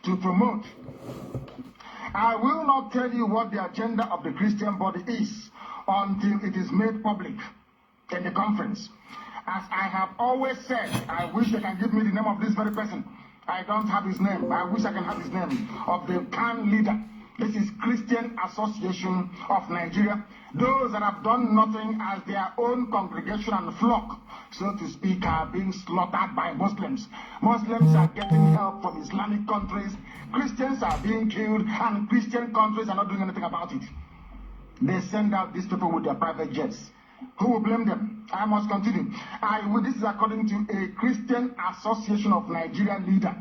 to promote. I will not tell you what the agenda of the Christian body is until it is made public in the conference. As I have always said, I wish they can give me the name of this very person. I don't have his name, but I wish I can have his name, of the Kanu leader. This is Christian Association of Nigeria. Those that have done nothing as their own congregation and flock, so to speak, are being slaughtered by Muslims. Muslims are getting help from Islamic countries. Christians are being killed, and Christian countries are not doing anything about it. They send out these people with their private jets. Who will blame them? I must continue. This is according to a Christian Association of Nigeria leader.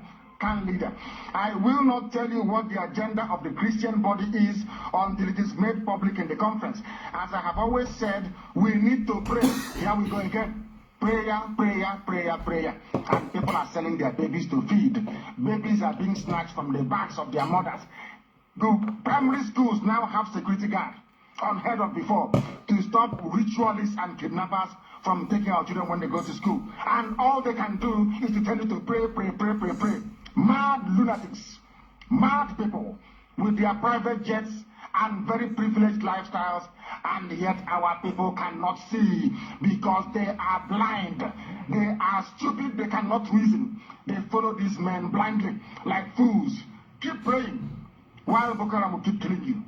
Leader. I will not tell you what the agenda of the Christian body is until it is made public in the conference. As I have always said, we need to pray. Here we go again. Prayer, prayer, prayer, prayer. And people are selling their babies to feed. Babies are being snatched from the backs of their mothers. The primary schools now have security guard, unheard of before, to stop ritualists and kidnappers from taking our children when they go to school. And all they can do is to tell you to pray, pray, pray, pray, pray. Mad lunatics, mad people with their private jets and very privileged lifestyles, and yet our people cannot see because they are blind. They are stupid, they cannot reason. They follow these men blindly like fools. Keep praying while Boko Haram will keep killing you.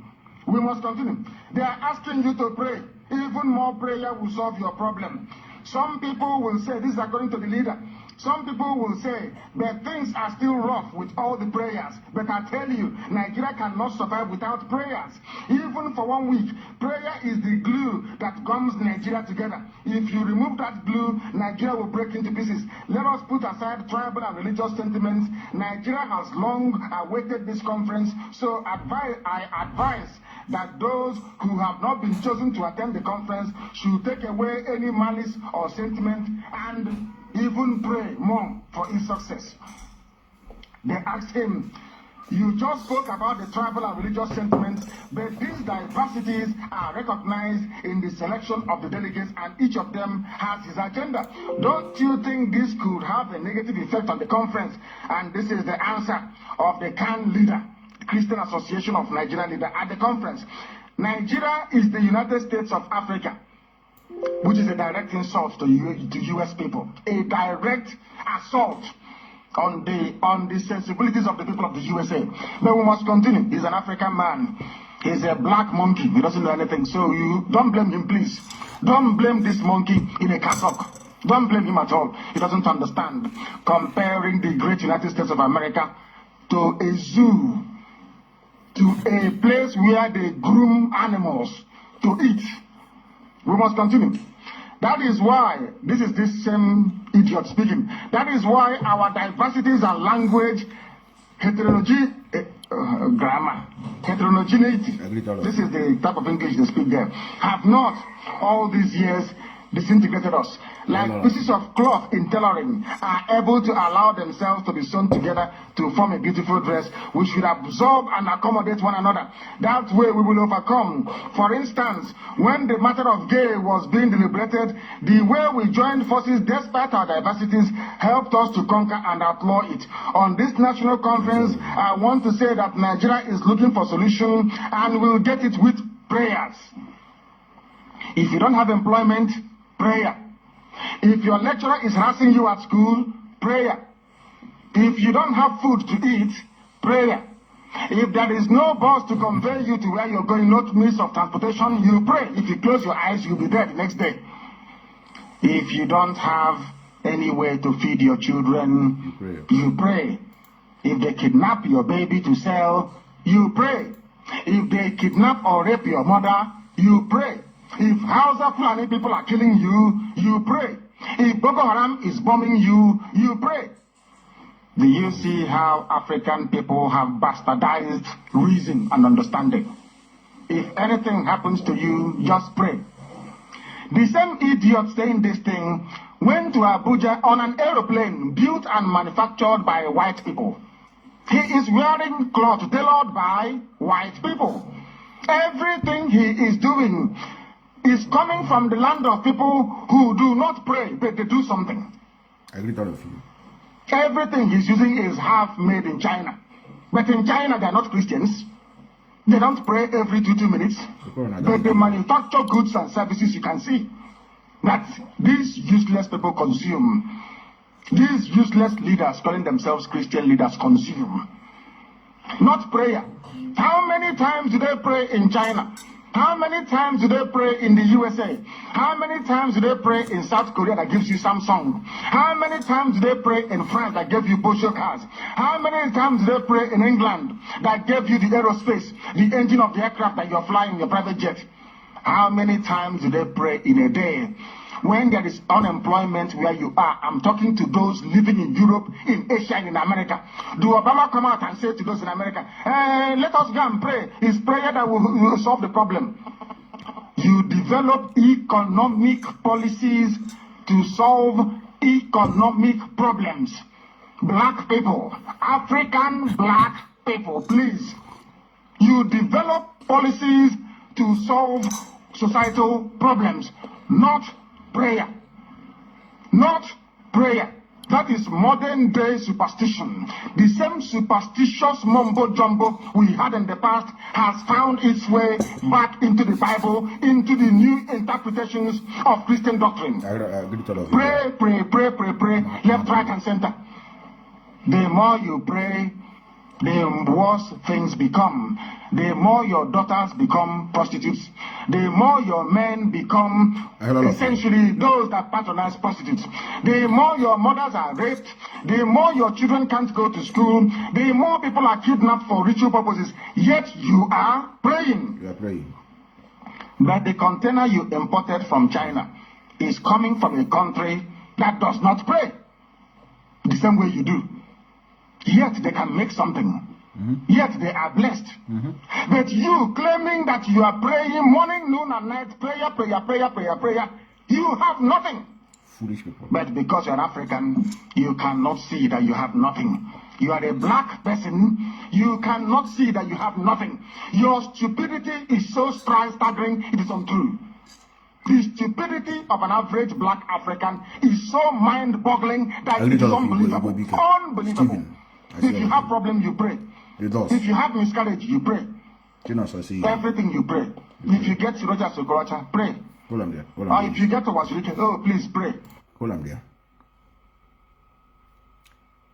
We must continue. They are asking you to pray. Even more prayer will solve your problem. Some people will say, this is according to the leader, some people will say that things are still rough with all the prayers. But I tell you, Nigeria cannot survive without prayers. Even for 1 week, prayer is the glue that gums Nigeria together. If you remove that glue, Nigeria will break into pieces. Let us put aside tribal and religious sentiments. Nigeria has long awaited this conference, so I advise that those who have not been chosen to attend the conference should take away any malice or sentiment and even pray more for his success. They asked him, you just spoke about the tribal and religious sentiments, but these diversities are recognized in the selection of the delegates, and each of them has his agenda. Don't you think this could have a negative effect on the conference? And this is the answer of the Kanu leader, Christian Association of Nigeria leader at the conference. Nigeria is the United States of Africa, which is a direct insult to U.S. people, a direct assault on the sensibilities of the people of the USA. But we must continue. He's an African man. He's a black monkey. He doesn't know anything. So you don't blame him, please. Don't blame this monkey in a cassock. Don't blame him at all. He doesn't understand. Comparing the great United States of America to a zoo, to a place where they groom animals to eat. We must continue. That is why, this is this same idiot speaking, that is why our diversities and language, grammar, heterogeneity, this is the type of English they speak there, have not all these years disintegrated us. Like pieces of cloth in tailoring are able to allow themselves to be sewn together to form a beautiful dress which should absorb and accommodate one another. That way we will overcome. For instance, when the matter of gay was being deliberated, the way we joined forces despite our diversities helped us to conquer and outlaw it. On this national conference, I want to say that Nigeria is looking for solution and will get it with prayers. If you don't have employment, prayer. If your lecturer is harassing you at school, prayer. If you don't have food to eat, prayer. If there is no bus to convey you to where you're going, no means of transportation, you pray. If you close your eyes, you'll be dead the next day. If you don't have any way to feed your children, you pray. If they kidnap your baby to sell, you pray. If they kidnap or rape your mother, you pray. If Hausa Fulani people are killing you, you pray. If Boko Haram is bombing you, you pray. Do you see how African people have bastardized reason and understanding? If anything happens to you, just pray. The same idiot saying this thing went to Abuja on an aeroplane built and manufactured by white people. He is wearing clothes tailored by white people. Everything he is doing is coming from the land of people who do not pray, but they do something. I agree with all of you. Everything he's using is half made in China. But in China, they're not Christians. They don't pray every 2 minutes. But they manufacture goods and services. You can see that these useless people consume. These useless leaders calling themselves Christian leaders consume. Not prayer. How many times do they pray in China? How many times do they pray in the USA? How many times do they pray in South Korea that gives you Samsung? How many times do they pray in France that gave you Porsche cars? How many times do they pray in England that gave you the aerospace, the engine of the aircraft that you're flying in your private jet? How many times do they pray in a day? When there is unemployment where you are, I'm talking to those living in Europe, in Asia, and in America. Do Obama come out and say to those in America, let us go and pray? It's prayer that will solve the problem. You develop economic policies to solve economic problems. Black people, African black people, please. You develop policies to solve societal problems, not prayer. Not prayer. That is modern day superstition. The same superstitious mumbo jumbo we had in the past has found its way back into the Bible, into the new interpretations of Christian doctrine. Pray, pray, pray, pray, pray, left, right, and center. The more you pray, the worse things become. The more your daughters become prostitutes, the more your men become essentially those that patronize prostitutes. The more your mothers are raped, the more your children can't go to school, the more people are kidnapped for ritual purposes. Yet you are praying. You are praying. But the container you imported from China is coming from a country that does not pray the same way you do. Yet they can make something. Yet they are blessed. But you claiming that you are praying morning, noon, and night, prayer, prayer, prayer, prayer, prayer, you have nothing. Foolish people. But because you're African, you cannot see that you have nothing. You are a black person, you cannot see that you have nothing. Your stupidity is so staggering, it is untrue. The stupidity of an average black African is so mind-boggling that it is unbelievable. Unbelievable. If you have problem, you pray. If you have miscarriage, you pray. Everything you pray. If you get Roger Sokorocha, pray. Hold on there. Or if you get to Wasirike, oh, please pray. Hold on there.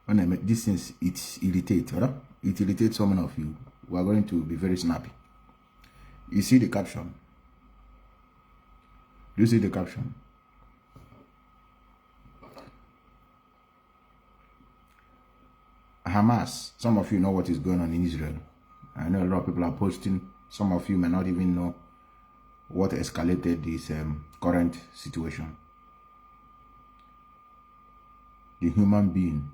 When I make these things, it irritates, right? It irritates so many of you. We are going to be very snappy. You see the caption? Do you see the caption? Hamas, some of you know what is going on in Israel. I know a lot of people are posting. Some of you may not even know what escalated this current situation. The human being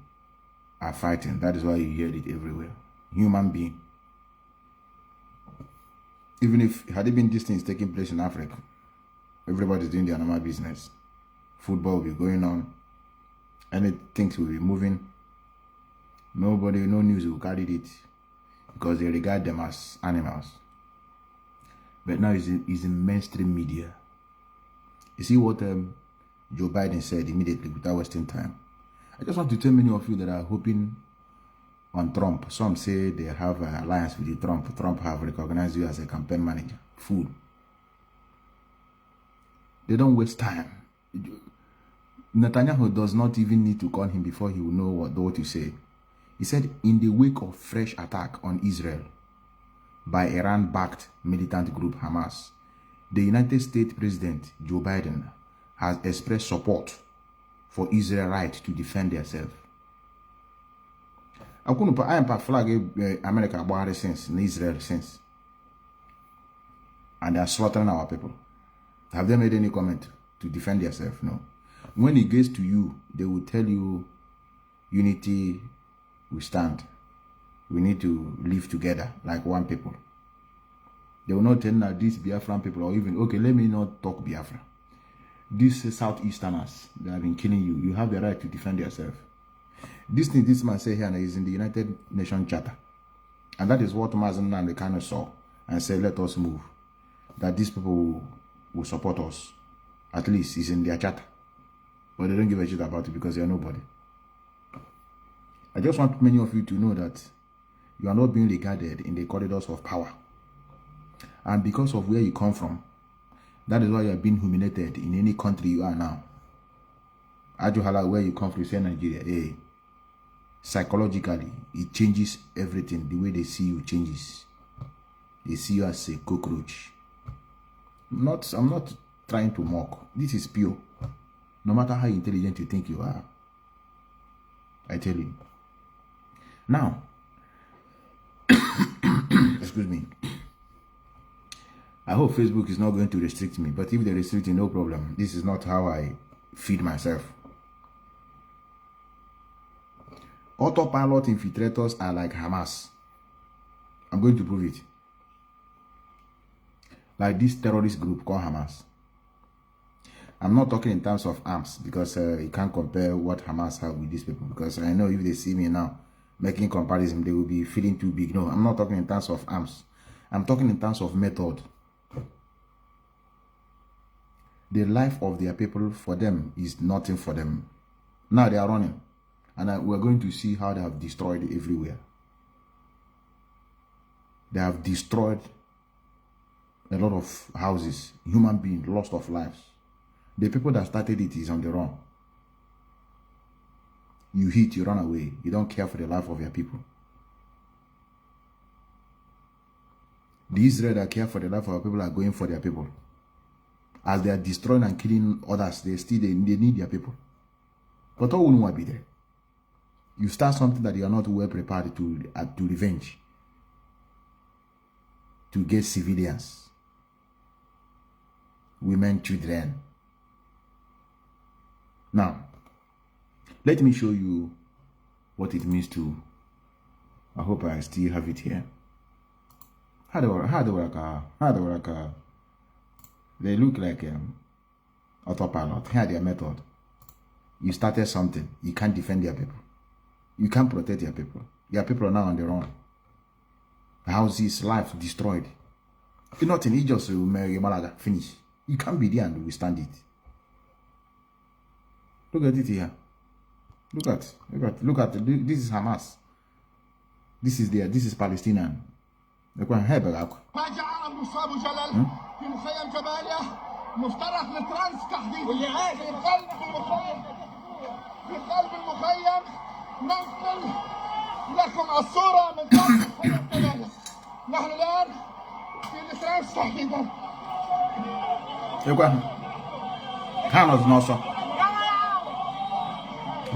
are fighting. That is why you hear it everywhere. Human being. Even if had it been these things taking place in Africa, everybody's doing their normal business. Football will be going on. Things will be moving. Nobody, no news will carry it because they regard them as animals. But now it's in mainstream media. You see what Joe Biden said immediately without wasting time. I just want to tell many of you that are hoping on Trump. Some say they have an alliance with the Trump. Trump have recognized you as a campaign manager. Fool. They don't waste time. Netanyahu does not even need to call him before he will know what to say. He said, in the wake of fresh attack on Israel by Iran-backed militant group Hamas, the United States President Joe Biden has expressed support for Israel's right to defend themselves. I am flag America about since in Israel since, and they are slaughtering our people. Have they made any comment to defend themselves? No. When it gets to you, they will tell you unity. We stand. We need to live together like one people. They will not tell that these Biafran people, or even, okay, let me not talk Biafra. These Southeasterners that have been killing you, you have the right to defend yourself. This thing this man say here is in the United Nations Charter. And that is what Mazi Methuselah Kanu saw and said, let us move. That these people will support us. At least it's in their charter. But they don't give a shit about it because they are nobody. I just want many of you to know that You are not being regarded in the corridors of power. And because of where you come from, that is why you are being humiliated in any country you are now. Ajuhala, where you come from, say Nigeria. Hey, psychologically, it changes everything. The way they see you changes. They see you as a cockroach. I'm not trying to mock. This is pure. No matter how intelligent you think you are, I tell you. Now, excuse me. I hope Facebook is not going to restrict me, but if they restrict me, no problem. This is not how I feed myself. Autopilot infiltrators are like Hamas. I'm going to prove it. Like this terrorist group called Hamas. I'm not talking in terms of arms, because you can't compare what Hamas have with these people, because I know if they see me now making comparison, they will be feeling too big. No, I'm not talking in terms of arms. I'm talking in terms of method. The life of their people, for them, is nothing for them. Now they are running, and we're going to see how they have destroyed everywhere. They have destroyed a lot of houses, human beings, lost of lives. The people that started it is on the run. You hit, you run away. You don't care for the life of your people. The Israel that care for the life of our people are going for their people. As they are destroying and killing others, they need their people. But all will not be there. You start something that you are not well prepared to revenge, to get civilians, women, children. Now, let me show you what it means to. I hope I still have it here. How do work? They look like autopilot. Here their method. You started something. You can't defend your people. You can't protect your people. Your people are now on their own. Houses, life destroyed. Nothing. He just finish. You can't be there and withstand it. Look at it here. Look at. This is Hamas. This is Palestinian. Look what happened. في مخيم جباليا مفترق لترانس تحديدا واللي عايش في قلب المخيم ننقل لكم الصورة من قلب مخيم جباليا. نحن الآن في لترانس تحديدا. Kanu also.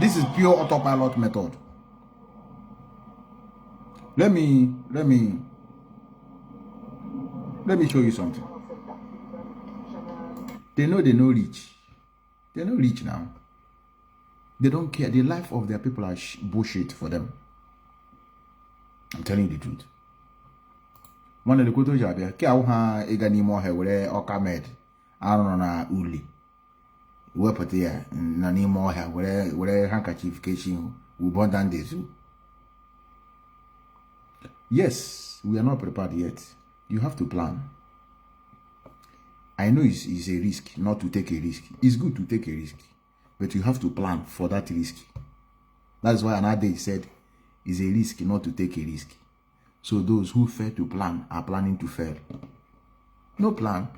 This is pure autopilot method. Let me show you something. They know they're not rich. They're not rich now. They don't care. The life of their people are bullshit for them. I'm telling you the truth. One of the kuto jabe ke awha egani mo he were okamed anu na uli. We put here na ni mo he were handkerchief casing we burn down the zoo. Yes, we are not prepared yet. You have to plan. I know it's a risk not to take a risk. It's good to take a risk, but you have to plan for that risk. That's why another said it's a risk not to take a risk. So those who fail to plan are planning to fail. No plan.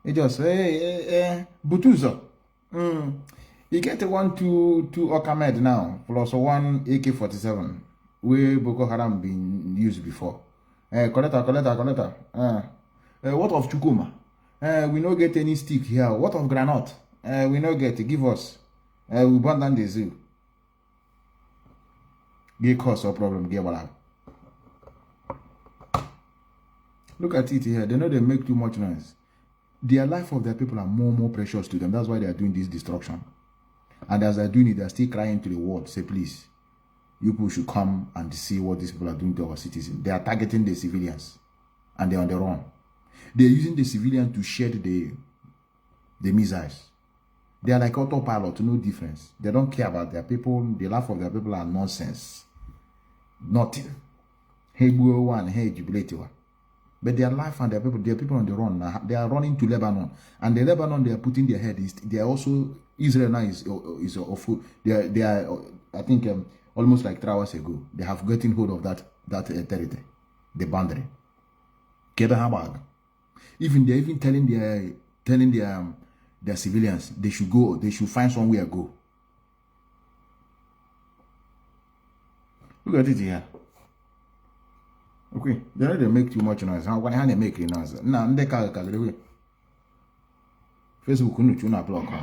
They just say, Butuzo. You get 2 Okamed now, plus 1 AK-47, where Boko Haram been used before. Collector. What of Chukuma? We no get any stick here. What of granite? We no get. Give us. We burn down the zoo. Get cause or problem. Get what? Look at it here. They know they make too much noise. The life of their people are more precious to them. That's why they are doing this destruction. And as they're doing it, they're still crying to the world. Say, please, you people should come and see what these people are doing to our citizens. They are targeting the civilians. And they're on their own. They're using the civilians to shed the missiles. They are like autopilot, no difference. They don't care about their people. The life of their people are nonsense. Nothing. Hey, one, hey, jubilate. But their life and their people on the run. They are running to Lebanon. And the Lebanon, they are putting their head. They are also, Israel now is they are I think, almost like 3 hours ago. They have gotten hold of that that territory, the boundary. Get a habag. Even they're even telling their civilians they should go, they should find somewhere to go. Look at it here. Okay, they don't make too much noise. How can they make noise? Now they can't Facebook couldn't tune up block on.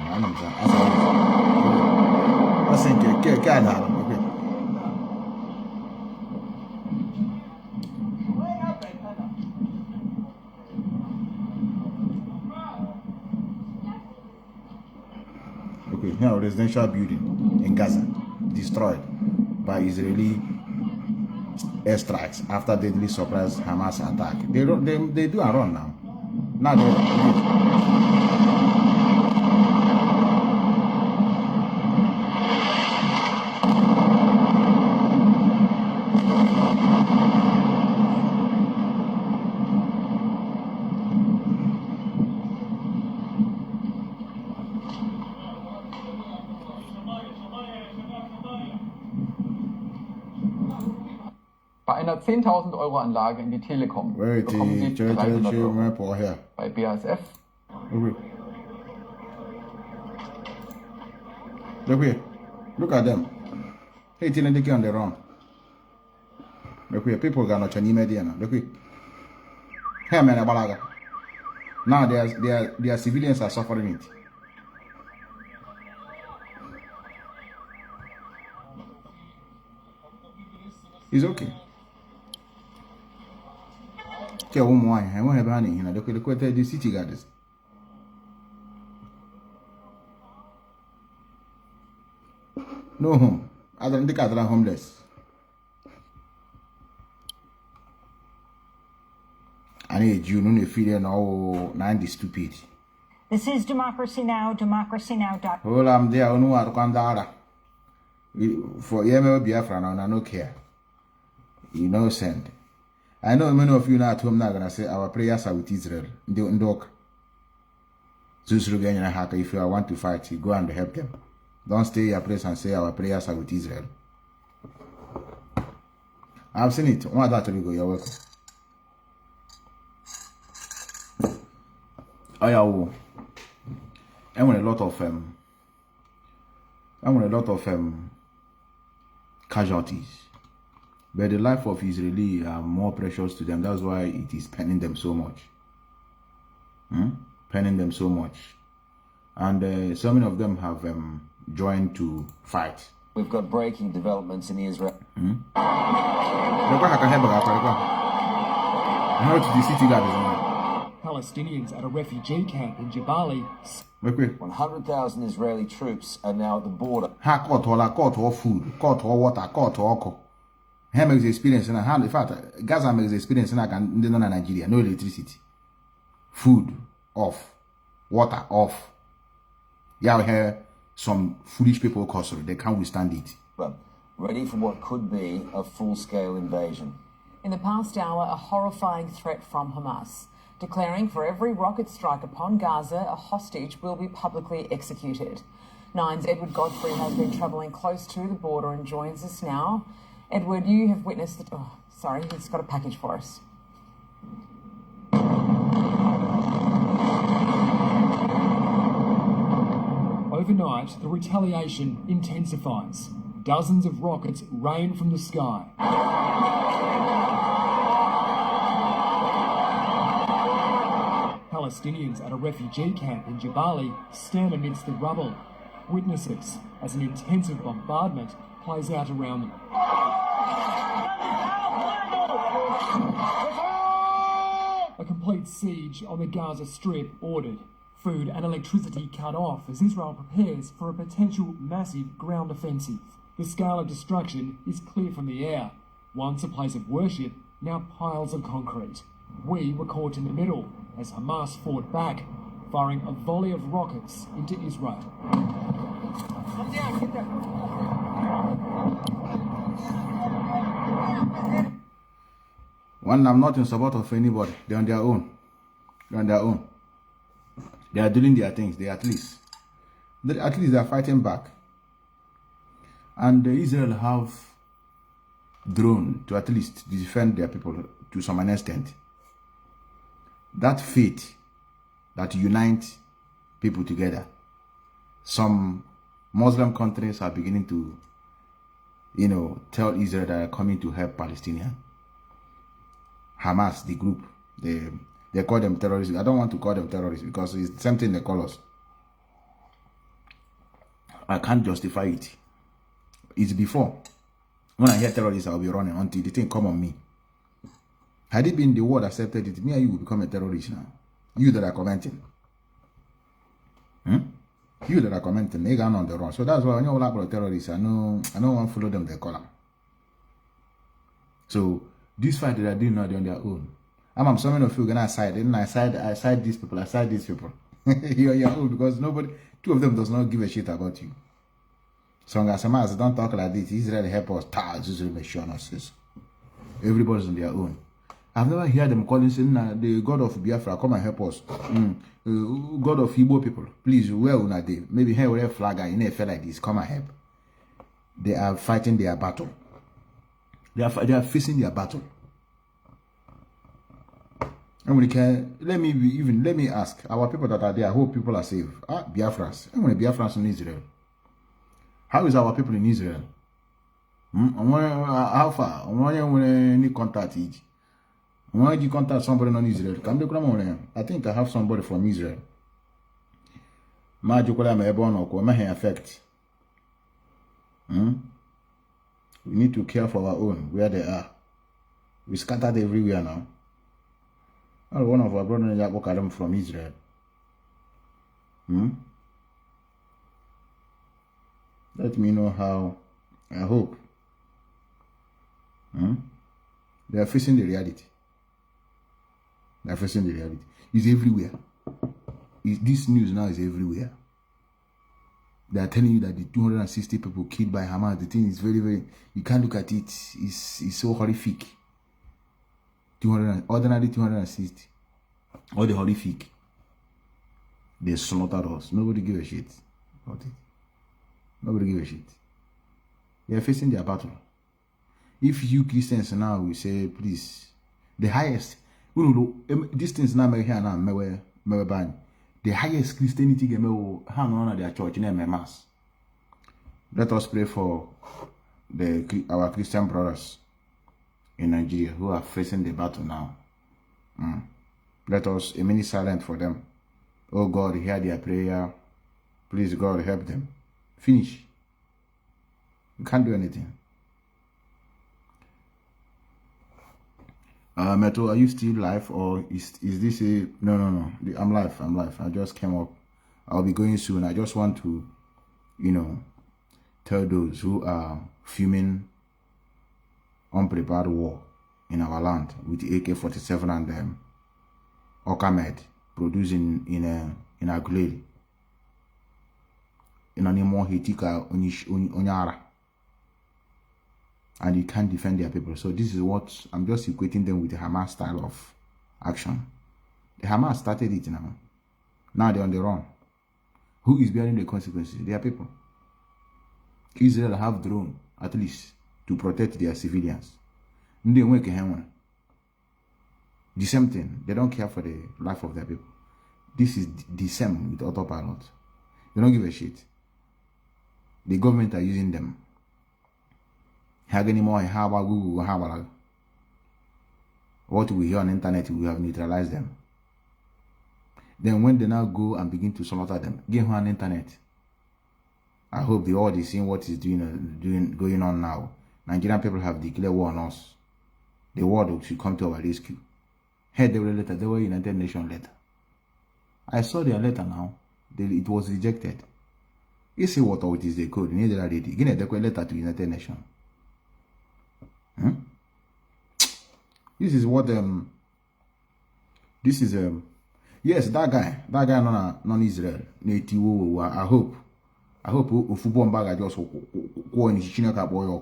I think okay. Okay, now residential building in Gaza destroyed by Israeli airstrikes after deadly surprise Hamas attack. They do a run now. Now they Bei einer 10.000 Euro Anlage in die Telekom bekommen Sie 300 Euro. Bei BASF. Look at them. Hey, they on the run. Look here, people got no Chinese media now. Look here. Hey man, Abalaga. Now their civilians are suffering it. It's okay. Okay, one more. I won't have any. Look at the city guards. No home. I don't think I'm homeless. I need you no feeling all 90 stupid. This is Democracy Now, democracynow.com. Well, I'm there. I know what Kandara. For Biafra now, I don't care. Innocent. I know many of you now at home now gonna say our prayers are with Israel. If you want to fight, you go and help them. Don't stay your place and say our prayers are with Israel. I've seen it. One that you go, you're welcome. Oh yeah, I want a lot of casualties. But the life of Israeli are more precious to them. That's why it is penning them so much. Penning them so much. And so many of them have joined to fight. We've got breaking developments in Israel. Palestinians at a refugee camp in Jabali. 100,000 Israeli troops are now at the border. Caught all food, caught all water, caught all alcohol. He makes experience in a hand. In fact, Gaza makes experience in Nigeria. No electricity, food off, water off. You have here some foolish people cause they can't withstand it. Well, ready for what could be a full-scale invasion. In the past hour, a horrifying threat from Hamas, declaring for every rocket strike upon Gaza, a hostage will be publicly executed. Nine's Edward Godfrey has been travelling close to the border and joins us now. Edward, you have witnessed that. Oh, sorry, he's got a package for us. Overnight, the retaliation intensifies. Dozens of rockets rain from the sky. Palestinians at a refugee camp in Jabali stand amidst the rubble. Witnesses as an intensive bombardment plays out around them. A complete siege on the Gaza Strip ordered. Food and electricity cut off as Israel prepares for a potential massive ground offensive. The scale of destruction is clear from the air. Once a place of worship, now piles of concrete. We were caught in the middle as Hamas fought back, firing a volley of rockets into Israel. Come down, get that. One, I'm not in support of anybody. They're on their own. They're on their own. They are doing their things. At least they are fighting back. And Israel have drone to at least defend their people to some extent. That faith that unites people together. Some Muslim countries are beginning to, tell Israel that they are coming to help Palestinians. Hamas, the group, they call them terrorists. I don't want to call them terrorists because it's the same thing they call us. I can't justify it. It's before. When I hear terrorists, I'll be running until the thing come on me. Had it been the world accepted it, me and you will become a terrorist now. You that are commenting. You that are commenting, they are on the run. So that's why when you all about terrorists, I don't want to follow them, they call them. So this fight that they're doing now, they're on their own. I'm some of you gonna side, and I side these people, I side these people. You're on your own because two of them does not give a shit about you. So Hamas don't talk like this. Israel help us. Everybody's on their own. I've never heard them calling saying the God of Biafra come and help us. God of Igbo people, please, where una dey? Maybe here we have flag in a feel like this, come and help. They are fighting their battle. They are facing their battle. And let me ask our people that are there. I hope people are safe. Biafrans. Biafrans in Israel. How is our people in Israel? How far? Any contact? Why did you contact somebody in Israel? I think I have somebody from Israel. Affect. We need to care for our own, where they are. We scattered everywhere now. One of our brothers from Israel. Let me know how. I hope. They are facing the reality. They are facing the reality. It's everywhere. This news now is everywhere. They are telling you that the 260 people killed by Hamas, the thing is very, very, you can't look at it. It's so horrific. Ordinary 260. All the horrific. They slaughtered us. Nobody give a shit about it. Nobody give a shit. They are facing their battle. If you Christians now will say, please, the highest, these things now here now, the highest Christianity game hang on at their church in mass. Let us pray for our Christian brothers in Nigeria who are facing the battle now. Let us remain silent for them. Oh God, hear their prayer. Please, God, help them. Finish. You can't do anything. Meto, are you still live or is this a no? I'm live. I just came up. I'll be going soon. I just want to, tell those who are fuming unprepared war in our land with AK-47 and Okamed producing in Aguilera. In anymore Hitika Onyara. And you can't defend their people. So this is what I'm just equating them with the Hamas style of action. The Hamas started it now. Now they're on the run. Who is bearing the consequences? Their people. Israel have drone at least to protect their civilians. The same thing. They don't care for the life of their people. This is the same with Autopilot. They don't give a shit. The government are using them. How about Google? How about what we hear on the internet? We have neutralized them. Then when they now go and begin to slaughter them, get on the internet. I hope the world is seeing what is going on now. Nigerian people have declared war on us. The world should come to our rescue. Hey, they were letter. They were United Nations letter. I saw their letter now. It was rejected. You see what is the code? You need to read it. Give a letter to United Nations. This is what yes, that guy non-Israel. I hope football bag just go in Chinaka boy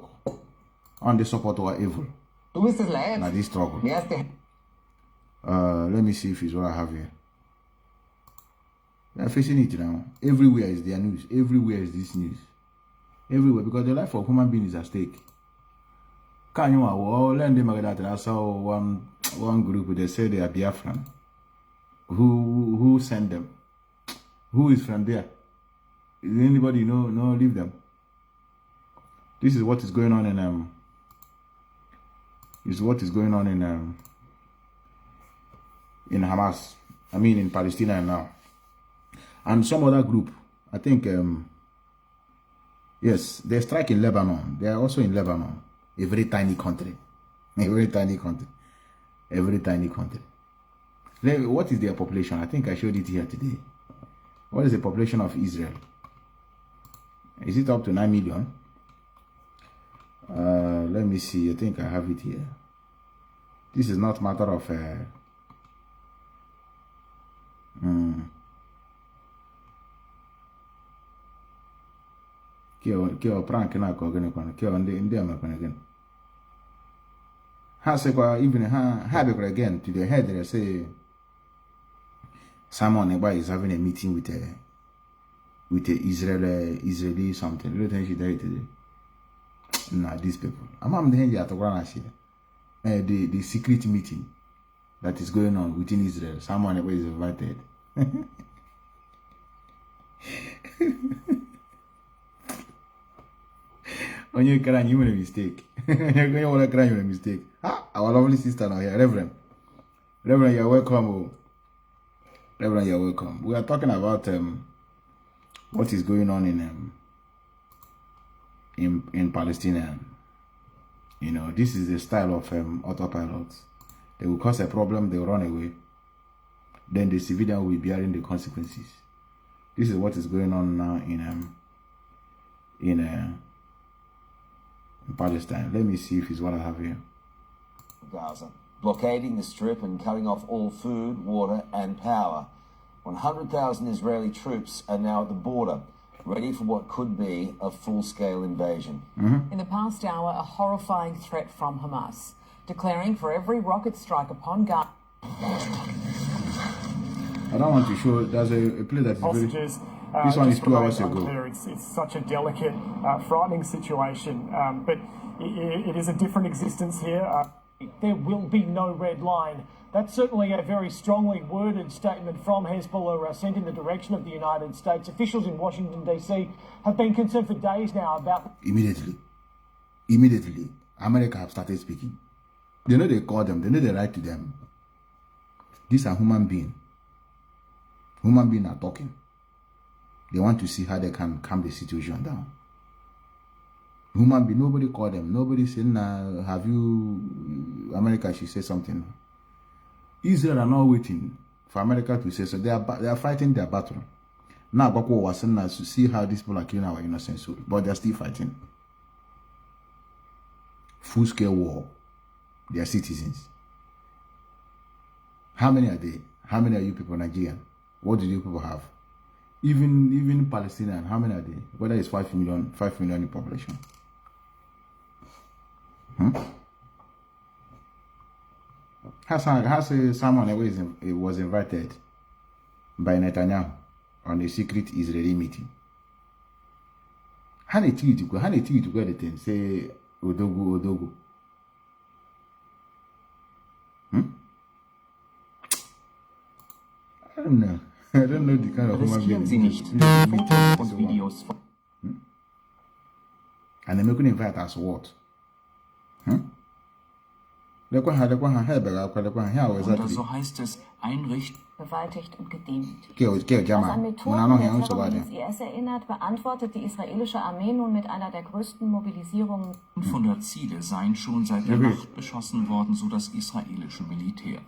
on the support or evil. Now this struggle. Let me see if it's what I have here. They are facing it now. Everywhere is their news. Everywhere is this news. Everywhere, because the life of human beings is at stake. Kanu, I saw one group, they say they are Biafran. Who sent them? Who is from there? Is anybody know leave them? This is what is going on in in Hamas. I mean in Palestine now. And some other group, I think yes, they strike in Lebanon. They are also in Lebanon. A very tiny country. A very tiny country. A very tiny country. What is their population? I think I showed it here today. What is the population of Israel? Is it up to 9 million? Let me see. I think I have it here. This is not matter of prank na ko gane kwana kyo ndi American again. Ha se kwa even ha be again to the head they say someone is having a meeting with the Israeli something. You don't think she did today? Nah, these people. I'm the hand at the secret meeting that is going on within Israel. Someone is invited. When you can, you made a mistake. You want to cry, you made a mistake. Ah, our lovely sister now here, Reverend. Reverend, you're welcome. Reverend, you're welcome. We are talking about what is going on in Palestine. You know, this is the style of autopilots. They will cause a problem, they will run away. Then the civilian will be bearing the consequences. This is what is going on now in Palestine. Let me see if it's what I have here. Gaza, blockading the strip and cutting off all food, water and power. 100,000 Israeli troops are now at the border, ready for what could be a full-scale invasion. In the past hour, a horrifying threat from Hamas, declaring for every rocket strike upon Gaza. I don't want to show. There's a play that is hostages. This one is 2 hours ago. It's such a delicate, frightening situation, but it is a different existence here. There will be no red line. That's certainly a very strongly worded statement from Hezbollah sent in the direction of the United States. Officials in Washington, D.C. have been concerned for days now about... Immediately, America have started speaking. They know they call them. They know they write to them. These are human beings. Human beings are talking. They want to see how they can calm the situation down. Human being, nobody called them. Nobody said, nah, have you... America should say something. Israel are not waiting for America to say so. They are fighting their battle. Now, Bako was saying to see how these people are killing our innocent souls. But they are still fighting. Full-scale war. They are citizens. How many are they? How many are you people Nigerian? What do you people have? Even Palestinian, how many are they? Whether it's 5 million in population. Has someone was invited by Netanyahu on a secret Israeli meeting. How they tweet to go the thing, say Odogu. I don't know. I don't know the kind of human being. Sie nicht Fotos und Videos von. And they're making invite as what? Oder so heißt es, beseitigt und gedemütigt. Was an Methoden der Terrormiliz IS erinnert, beantwortet die israelische Armee nun mit einer der größten Mobilisierungen. 500 Ziele seien schon seit der Nacht beschossen worden, so das israelische Militär.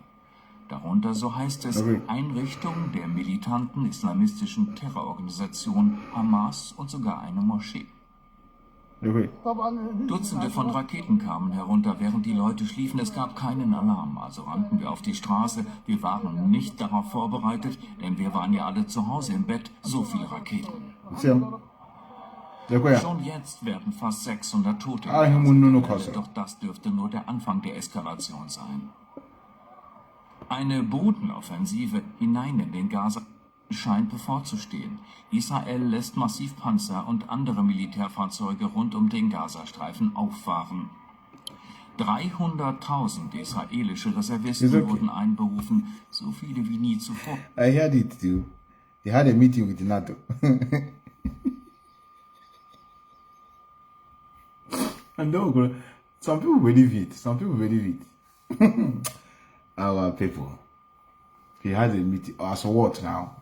Darunter, so heißt es, Einrichtungen der militanten islamistischen Terrororganisation Hamas und sogar eine Moschee. Dutzende von Raketen kamen herunter, während die Leute schliefen. Es gab keinen Alarm, also rannten wir auf die Straße. Wir waren nicht darauf vorbereitet, denn wir waren ja alle zu Hause im Bett. So viele Raketen. Schon jetzt werden fast 600 Tote. Doch das dürfte nur der Anfang der Eskalation sein. Eine Bodenoffensive hinein in den Gaza scheint bevorzustehen. Israel lässt massiv Panzer und andere Militärfahrzeuge rund um den Gazastreifen auffahren. 300.000 israelische Reservisten wurden einberufen, so viele wie nie zuvor. I heard it too. They had a meeting with NATO. And some people believe it. Some people believe it. Our people. He has a meeting. As what now?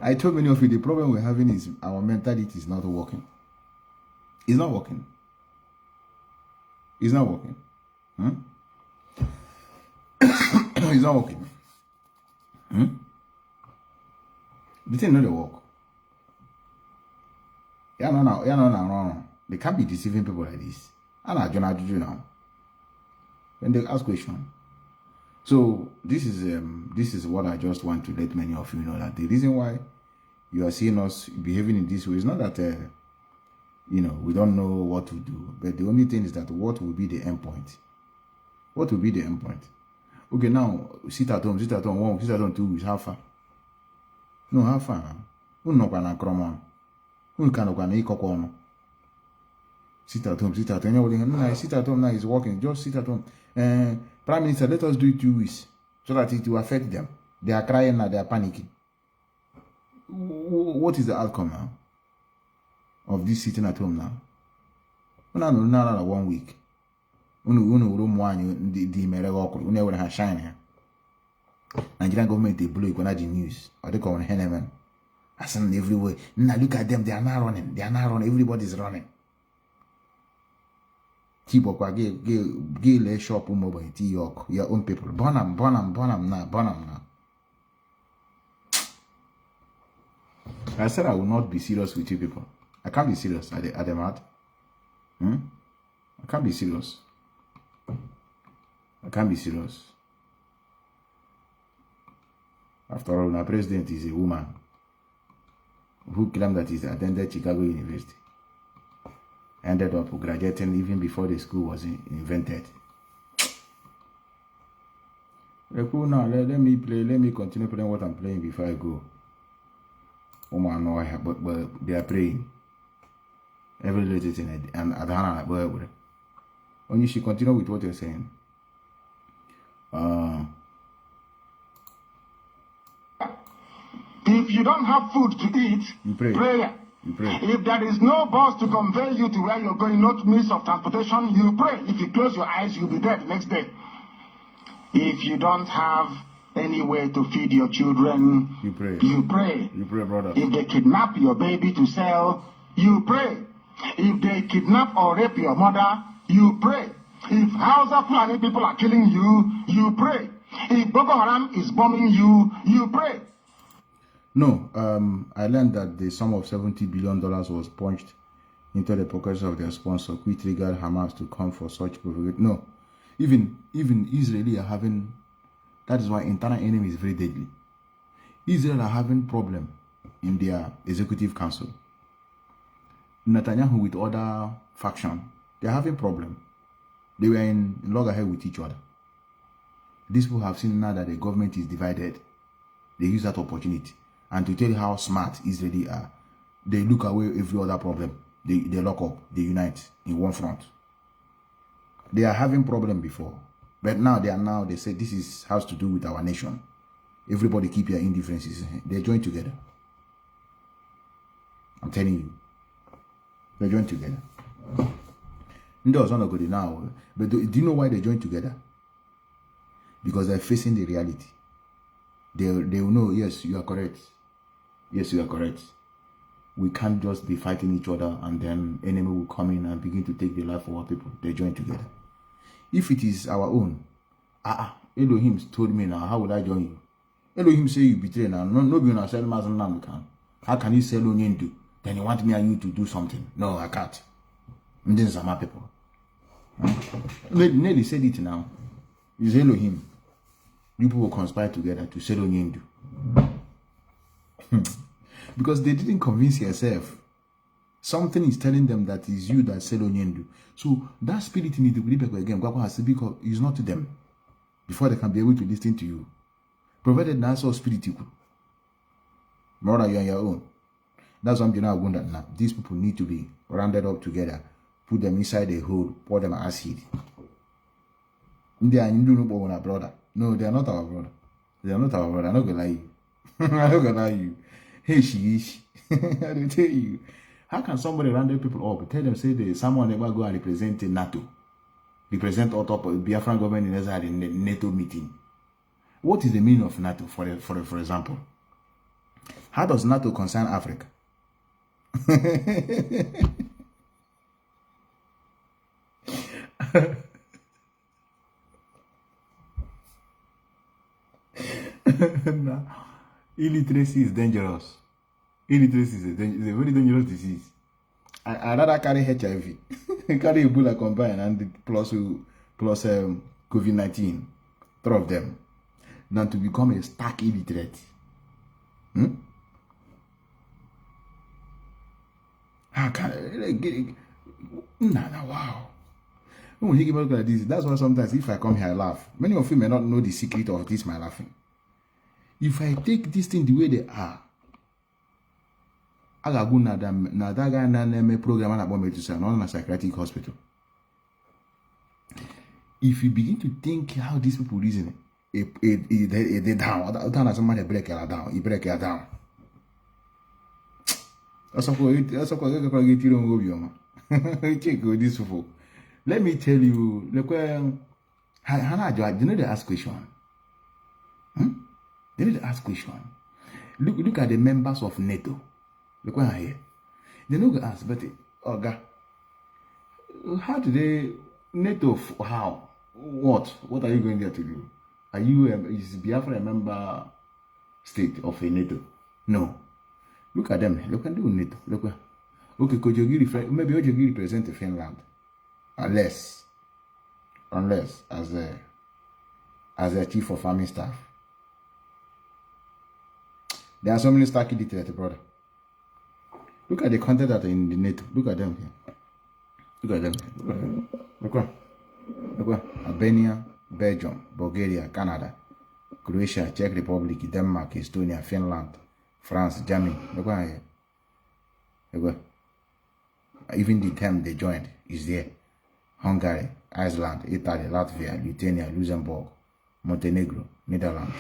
I told many of you the problem we're having is our mentality is not working. It's not working. It's not working. It's not working. The thing not work. No. They can't be deceiving people like this. And I don't know now. When they ask questions. So this is what I just want to let many of you know, that the reason why you are seeing us behaving in this way is not that we don't know what to do, but the only thing is that what will be the end point? What will be the end point? Okay, now sit at home, 1 week, sit at home 2 weeks, how far? No, how far? Sit at home. Sit at home now is working. Just sit at home. Prime Minister, let us do it 2 weeks so that it will affect them. They are crying now, they are panicking. What is the outcome now of this sitting at home now? No, 1 week. Nigerian government, they blow it news. Or they call it Heneman. I see them everywhere. Now look at them, they are not running. They are not running. Everybody's running. Keep up, get shop mobile tea York, your own people. Burn them now. I said I will not be serious with you people. I can't be serious at the mat. I can't be serious. I can't be serious. After all, my president is a woman who claimed that he attended Chicago University. Ended up graduating even before the school was invented. Now, let me continue playing what I'm playing before I go. Oh my no, but they are praying. Every little thing and Adhana, when you should continue with what you're saying. If you don't have food to eat, you pray. Prayer. You pray. If there is no bus to convey you to where you're going, no means of transportation, you pray. If you close your eyes, you'll be dead next day. If you don't have any way to feed your children, you pray. You pray. You pray, brother. If they kidnap your baby to sell, you pray. If they kidnap or rape your mother, you pray. If Hausa Fulani people are killing you, you pray. If Boko Haram is bombing you, you pray. No, I learned that the sum of $70 billion was punched into the pockets of their sponsor, which triggered Hamas to come for such provocation. No, even Israeli are having. That is why internal enemy is very deadly. Israel are having problem in their executive council. Netanyahu with other faction, they are having problem. They were in loggerhead with each other. These people have seen now that the government is divided. They use that opportunity. And to tell you how smart Israeli are, they look away every other problem. They lock up, they unite in one front. They are having problem before. But now they say this has to do with our nation. Everybody keep your indifferences. They join together. I'm telling you. They join together. It's not good now. But do you know why they join together? Because they're facing the reality. They will know, yes, you are correct. Yes, you are correct. We can't just be fighting each other and then enemy will come in and begin to take the life of our people. They join together. If it is our own, Elohim told me now, how would I join you? Elohim say you betray now. No, be on sell Nnamdi can. How can you sell Onyendu? Then you want me and you to do something? No, I can't. These are my people. Nelly said it now. It's Elohim. You people will conspire together to sell Onyendu. Because they didn't convince yourself. Something is telling them that it's you that sell Onyendu. So that spirit need to believe again. Because it's not to them. Before they can be able to listen to you. Provided that's all spirit you could. More than you on your own. That's something I wonder now. These people need to be rounded up together. Put them inside a hole. Pour them acid. They are no brother. No, they are not our brother. They are not our brother. I'm not gonna lie you. I'm not gonna lie you. Hey, she is. I will tell you. How can somebody round people up? Tell them, say someone never go and represent NATO. Represent Autopilot Biafran government in Israel in NATO meeting. What is the meaning of NATO, for example? How does NATO concern Africa? Illiteracy is dangerous. Illiteracy is a very dangerous disease. I rather carry HIV, carry Ebola combined and plus COVID-19, 3 of them, than to become a stark illiterate. How can I get it? Wow. When you give up like this, that's why sometimes if I come here, I laugh. Many of you may not know the secret of this, my laughing. If I take this thing the way they are, I go na that guy na program na Mazi Methuselah, not in a psychiatric hospital. If you begin to think how these people reason, they down. Somebody break it down. He break it down. That's what get you don't go beyond. Check with this people. Let me tell you, look where Hannah, you know they ask question. They need to ask question. Look at the members of NATO. Look where I here. They don't ask, but how do they NATO? How? What are you going there to do? Are you is Biafra a member state of a NATO? No. Look at them. Look at do NATO. Look where. Okay, could you maybe Ojogi represent Finland? Unless as a chief of army staff. There are so many stark illiterate, brother. Look at the content that are in the NATO. Look at them here. Look at them. Look. Albania, Belgium, Bulgaria, Canada, Croatia, Czech Republic, Denmark, Estonia, Finland, France, Germany. Look here. Look. Even the term they joined is there. Hungary, Iceland, Italy, Latvia, Lithuania, Luxembourg, Montenegro, Netherlands,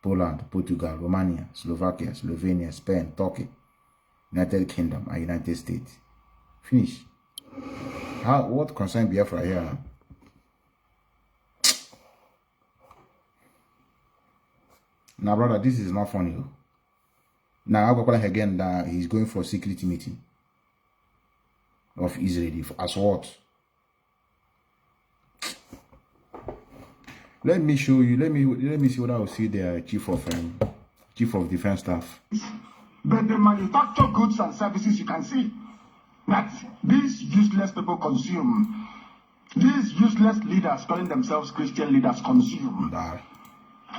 Poland, Portugal, Romania, Slovakia, Slovenia, Spain, Turkey, United Kingdom, and United States. Finish. What concerns Biafra here? Now, brother, this is not funny. Now, I'll go again that he's going for a secret meeting of Israel. As what? Let me show you. Let me see what I will see the chief of defense staff. But the manufacture goods and services, you can see that these useless people consume. These useless leaders, calling themselves Christian leaders, consume.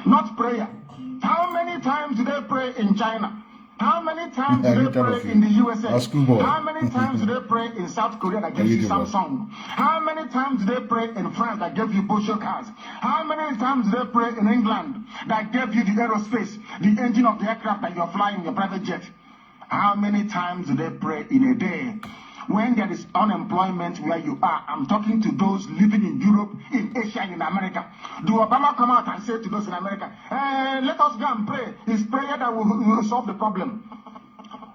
Not prayer. How many times do they pray in China? How many times do they pray in the USA? How many times do they pray in South Korea that gives you Samsung? How many times do they pray in France that gave you Porsche cars? How many times do they pray in England that gave you the aerospace, the engine of the aircraft that you're flying in your private jet? How many times do they pray in a day? When there is unemployment where you are, I'm talking to those living in Europe, in Asia, and in America. Do Obama come out and say to those in America, let us go and pray? It's prayer that will solve the problem.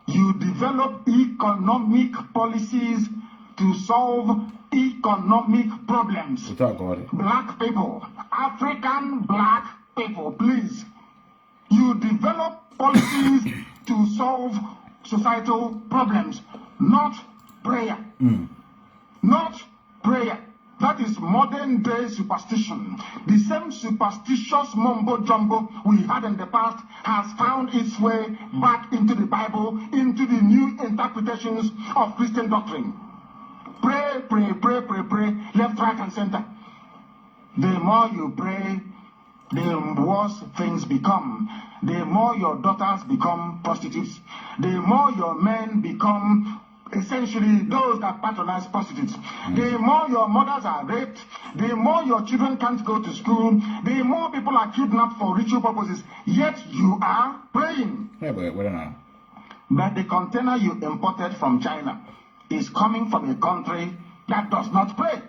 You develop economic policies to solve economic problems. Black people, African black people, please. You develop policies to solve societal problems, not prayer. Not prayer. That is modern day superstition. The same superstitious mumbo jumbo we had in the past has found its way back into the Bible, into the new interpretations of Christian doctrine. Pray, pray, pray, pray, pray, left, right, and center. The more you pray, the worse things become. The more your daughters become prostitutes. The more your men become essentially those that patronize prostitutes. The more your mothers are raped, the more your children can't go to school, the more people are kidnapped for ritual purposes, yet you are praying. Yeah, but But the container you imported from China is coming from a country that does not pray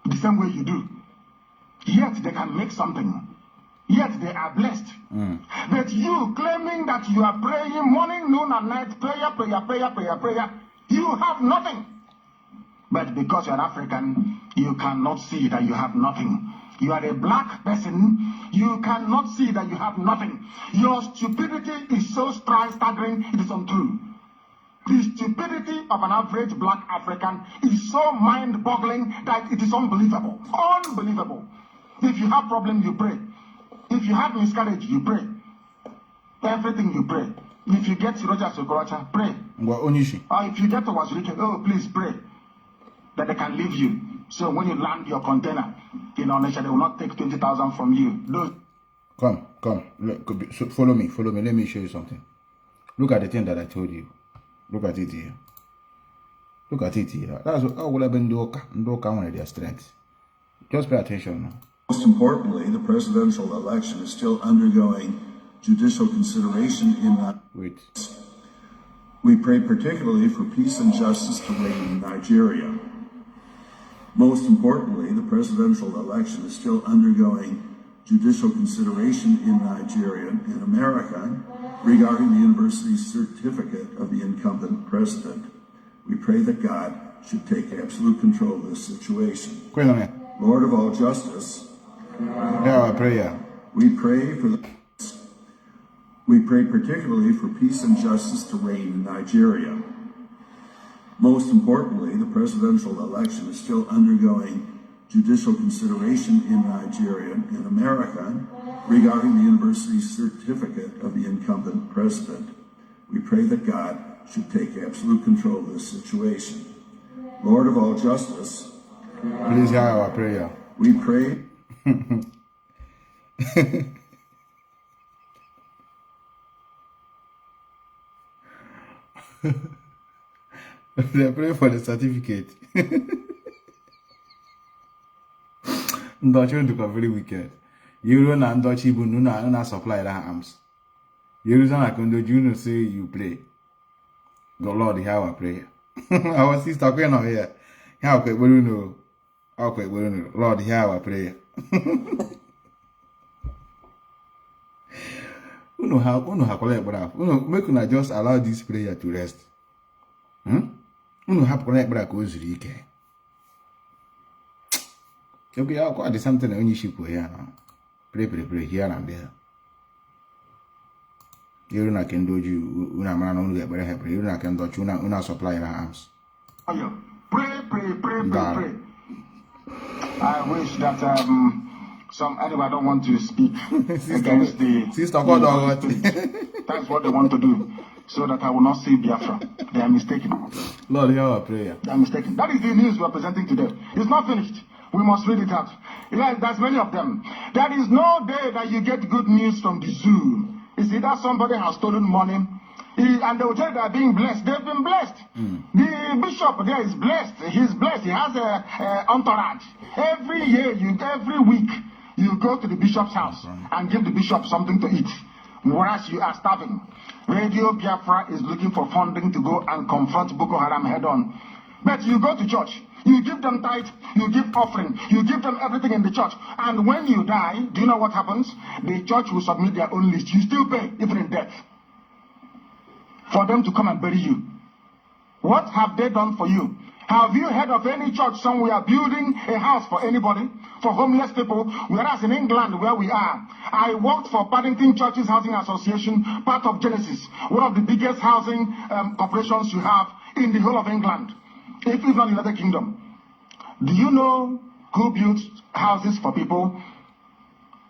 the same way you do. yet they can make something. Yet they are blessed. But you claiming that you are praying morning, noon, and night, prayer, you have nothing. But because you're an African, you cannot see that you have nothing. You are a black person, you cannot see that you have nothing. Your stupidity is so staggering, it is untrue. The stupidity of an average black African is so mind-boggling that it is unbelievable. Unbelievable. If you have problem, you pray. If you have miscarriage, you pray. Everything you pray. If you get Roger Sokorocha, pray. Or if you get to Wazirike, oh, please pray that they can leave you. So when you land your container in Onisha, they will not take 20,000 from you. Come. Look, follow me. Let me show you something. Look at the thing that I told you. Look at it here. That's what will have been Ndoka one of their strengths. Just pay attention now. Most importantly, the presidential election is still undergoing judicial consideration in We pray particularly for peace and justice to reign in Nigeria. Most importantly, the presidential election is still undergoing judicial consideration in Nigeria and America regarding the university's certificate of the incumbent president. We pray that God should take absolute control of this situation. Lord of all justice, we pray particularly for peace and justice to reign in Nigeria. Most importantly, the presidential election is still undergoing judicial consideration in Nigeria and America regarding the university's certificate of the incumbent president. We pray that God should take absolute control of this situation. Lord of all justice, please hear our prayer. We pray. They pray for the certificate. Dutch will look very wicked. You run and Dutch even no supply that arms. You reason I can do you say you pray. God Lord, hear our prayer. Our sister going on here. How quick will you know? How quick will you know? Lord, hear our prayer. You know how collect brother. You know, make una just allow this prayer to rest. You know how collect brother goes rike. Okay, I'll call the something when you ship here now. Pray here and there. You don't can do you una man only get better help. You don't can do you una supply the arms. Pray. I wish that anyway, I don't want to speak against the sister. That's what they want to do, so that I will not see Biafra. They are mistaken. Lord, hear our prayer. They are mistaken. That is the news we are presenting today. It's not finished. We must read it out. Yeah, there's many of them. There is no day that you get good news from the zoo. It's either somebody has stolen money, and they will tell you they are being blessed. They've been blessed. The bishop there is blessed. He's blessed. He has a entourage. Every week, you go to the bishop's house and give the bishop something to eat, whereas you are starving. Radio Biafra is looking for funding to go and confront Boko Haram head on. But you go to church, you give them tithe, you give offering, you give them everything in the church. And when you die, do you know what happens? The church will submit their own list. You still pay, even in death, for them to come and bury you. What have they done for you? Have you heard of any church somewhere building a house for anybody, for homeless people? Whereas in England, where we are, I worked for Paddington Churches Housing Association, part of Genesis, one of the biggest housing corporations you have in the whole of England, if not in the United Kingdom. Do you know who builds houses for people?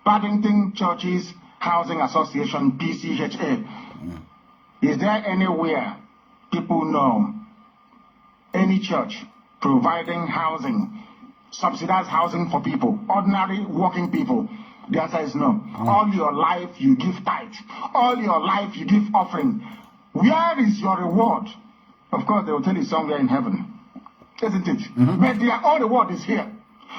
Paddington Churches Housing Association, PCHA. Is there anywhere people know any church providing housing, subsidized housing for people, ordinary working people? The answer is no. All your life you give tithe. All your life you give offering. Where is your reward? Of course, they will tell you somewhere in heaven, isn't it? But their own reward is here.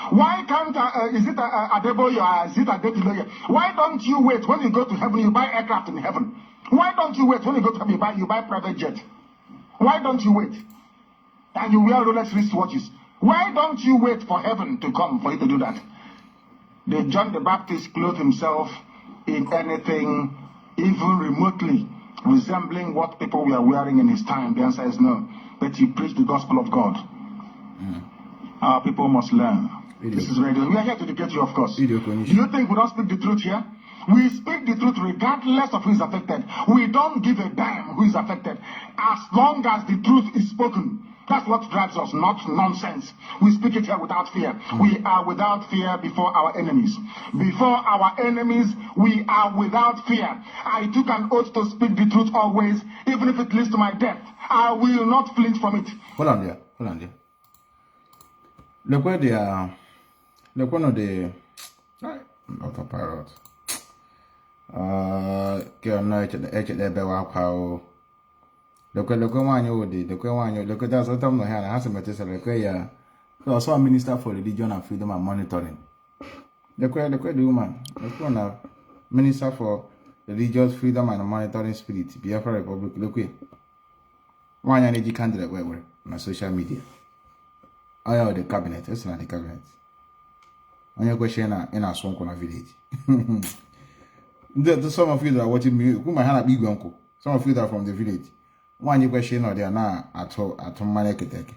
Why can't, is it Adeboye or is it Adetiloye? Why don't you wait when you go to heaven, you buy aircraft in heaven? Why don't you wait when you go to heaven, you buy private jet? Why don't you wait? And you wear Rolex wristwatches. Why don't you wait for heaven to come for you to do that? Did John the Baptist clothe himself in anything even remotely resembling what people were wearing in his time? The answer is no. But he preached the gospel of God. Our people must learn. This is radio. We are here to educate you, of course. Do you think we don't speak the truth here? We speak the truth regardless of who is affected. We don't give a damn who is affected. As long as the truth is spoken, that's what drives us, not nonsense. We speak it here without fear. We are without fear before our enemies. Before our enemies, we are without fear. I took an oath to speak the truth always, even if it leads to my death. I will not flinch from it. Hold on there. Look where they are. Look one of the Autopilot. Get on the edge of the Biafra. Look one you did. Look one you look at that's what I'm not here. Has a Methuselah. So I saw a minister for religion and freedom and monitoring. The woman. Look one minister for religious freedom and monitoring spirit. Biafra Republic. Look here. One energy candidate where on social media. I have the cabinet. That's not the cabinet. On your question in a swamp on a village. Some of you that are watching me, who might have a big uncle. Some of you that are from the village. One you question or they are now at home Maneketeke.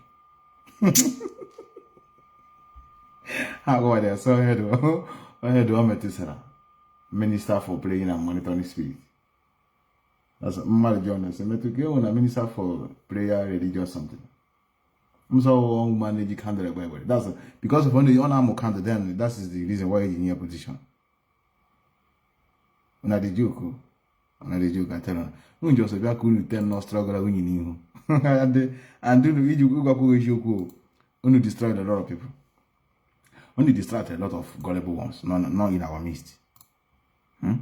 How go there? So I had to Methuselah, minister for praying and monitoring spirit. That's Mary Jonas. I met to go on a minister for prayer, religion, something. So manage candidate. That's because of only your name candidate. Then that is the reason why you're in your position. When I did joke, I tell her, "When just a cool tell no struggle when you knew." And do you go joke? Only destroyed a lot of people. Only distracted a lot of gullible ones. Not in our midst. I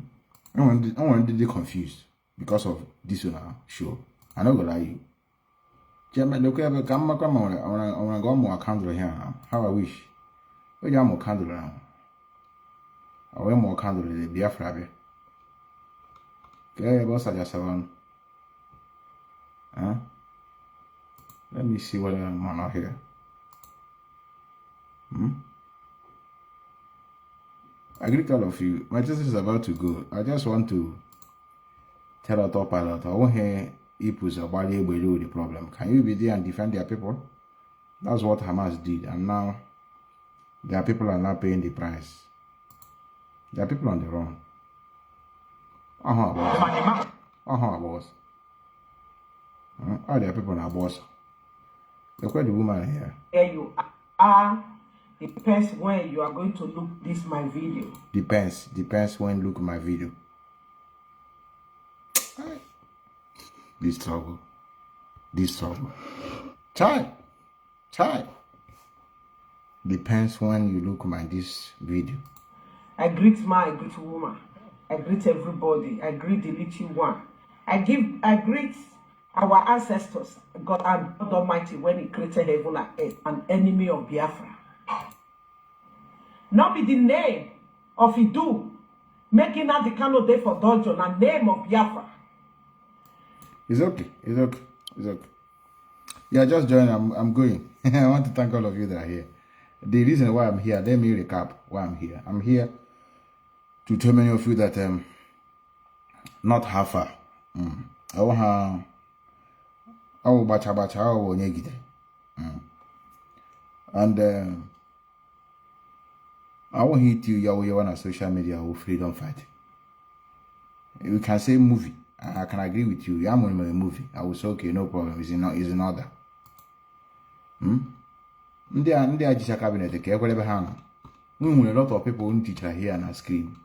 want to be confused because of this one. Sure, I'm not gonna lie you. Look at come on, I wanna go more candle here. How I wish. We got more candle now. I want more candle in the Biafra. Okay, boss, I just have one. Let me see what I'm on out here. I greet all of you. My test is about to go. I just want to tell Autopilot. I won't hear Ipob about the problem. Can you be there and defend their people? That's what Hamas did, and now their people are now paying the price. There are people on the run. Boss. Are there people on our boss? Look at the woman here. Here you are. Depends when you are going to look this my video. Depends when look my video. This trouble. Child. Depends when you look my this video. I greet man, I greet woman. I greet everybody. I greet the little one. I greet our ancestors, God and God Almighty, when He created heaven and earth, an enemy of Biafra. Not be the name of Idu, making out the Kanu day for dungeon, and name of Biafra. It's okay. Yeah, just join. I'm going. I want to thank all of you that are here. The reason why I'm here, let me recap why I'm here. I'm here to tell many of you that not half far. I will bacha and I will hit you on social media or freedom fight. You can say movie. I can agree with you. I'm on a movie. I will say okay, no problem. It's in order. Ndị a jicha cabinet ka ekwelebe ha nọ. We nwere a lot of people who teach here on our screen.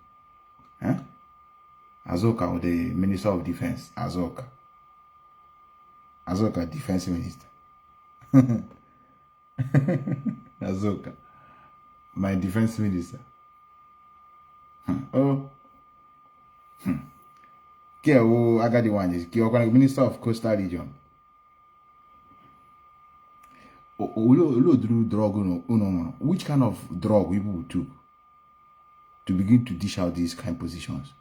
Azoka, or the Minister of Defense. Azoka, Defense Minister. Azoka, my Defense Minister. I got the one is Minister of Coastal Region. Which kind of drug people took to begin to dish out these kind of positions?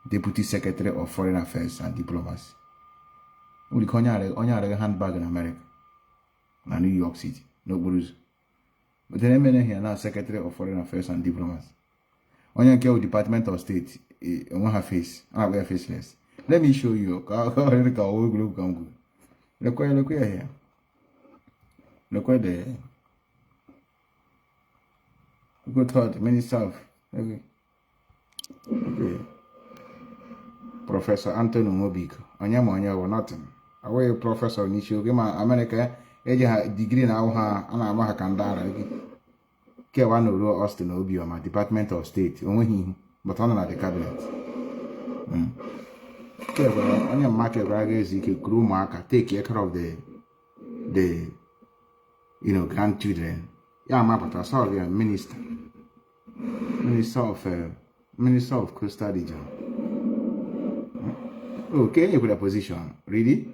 Deputy Secretary of Foreign Affairs and Diplomacy. We can a handbag in America, New York City. No bruise. But then I'm here now, Secretary of Foreign Affairs and Diplomacy. On your care Department of State, on her face, I wear faceless. Let me show you. Look here. Look where the good thought, Minister of okay. Professor Anthony Mobik. Onyama or nothing. Away Professor Nisho, America, a degree now, and I'm a candara. Kewano Ro Austin Obioma, Department of State, only him, but on the cabinet. On your market braggers, you can crew marker, take care of the grandchildren. Yeah, my but I saw the minister of Coastal Region. Okay, you put a position. Ready?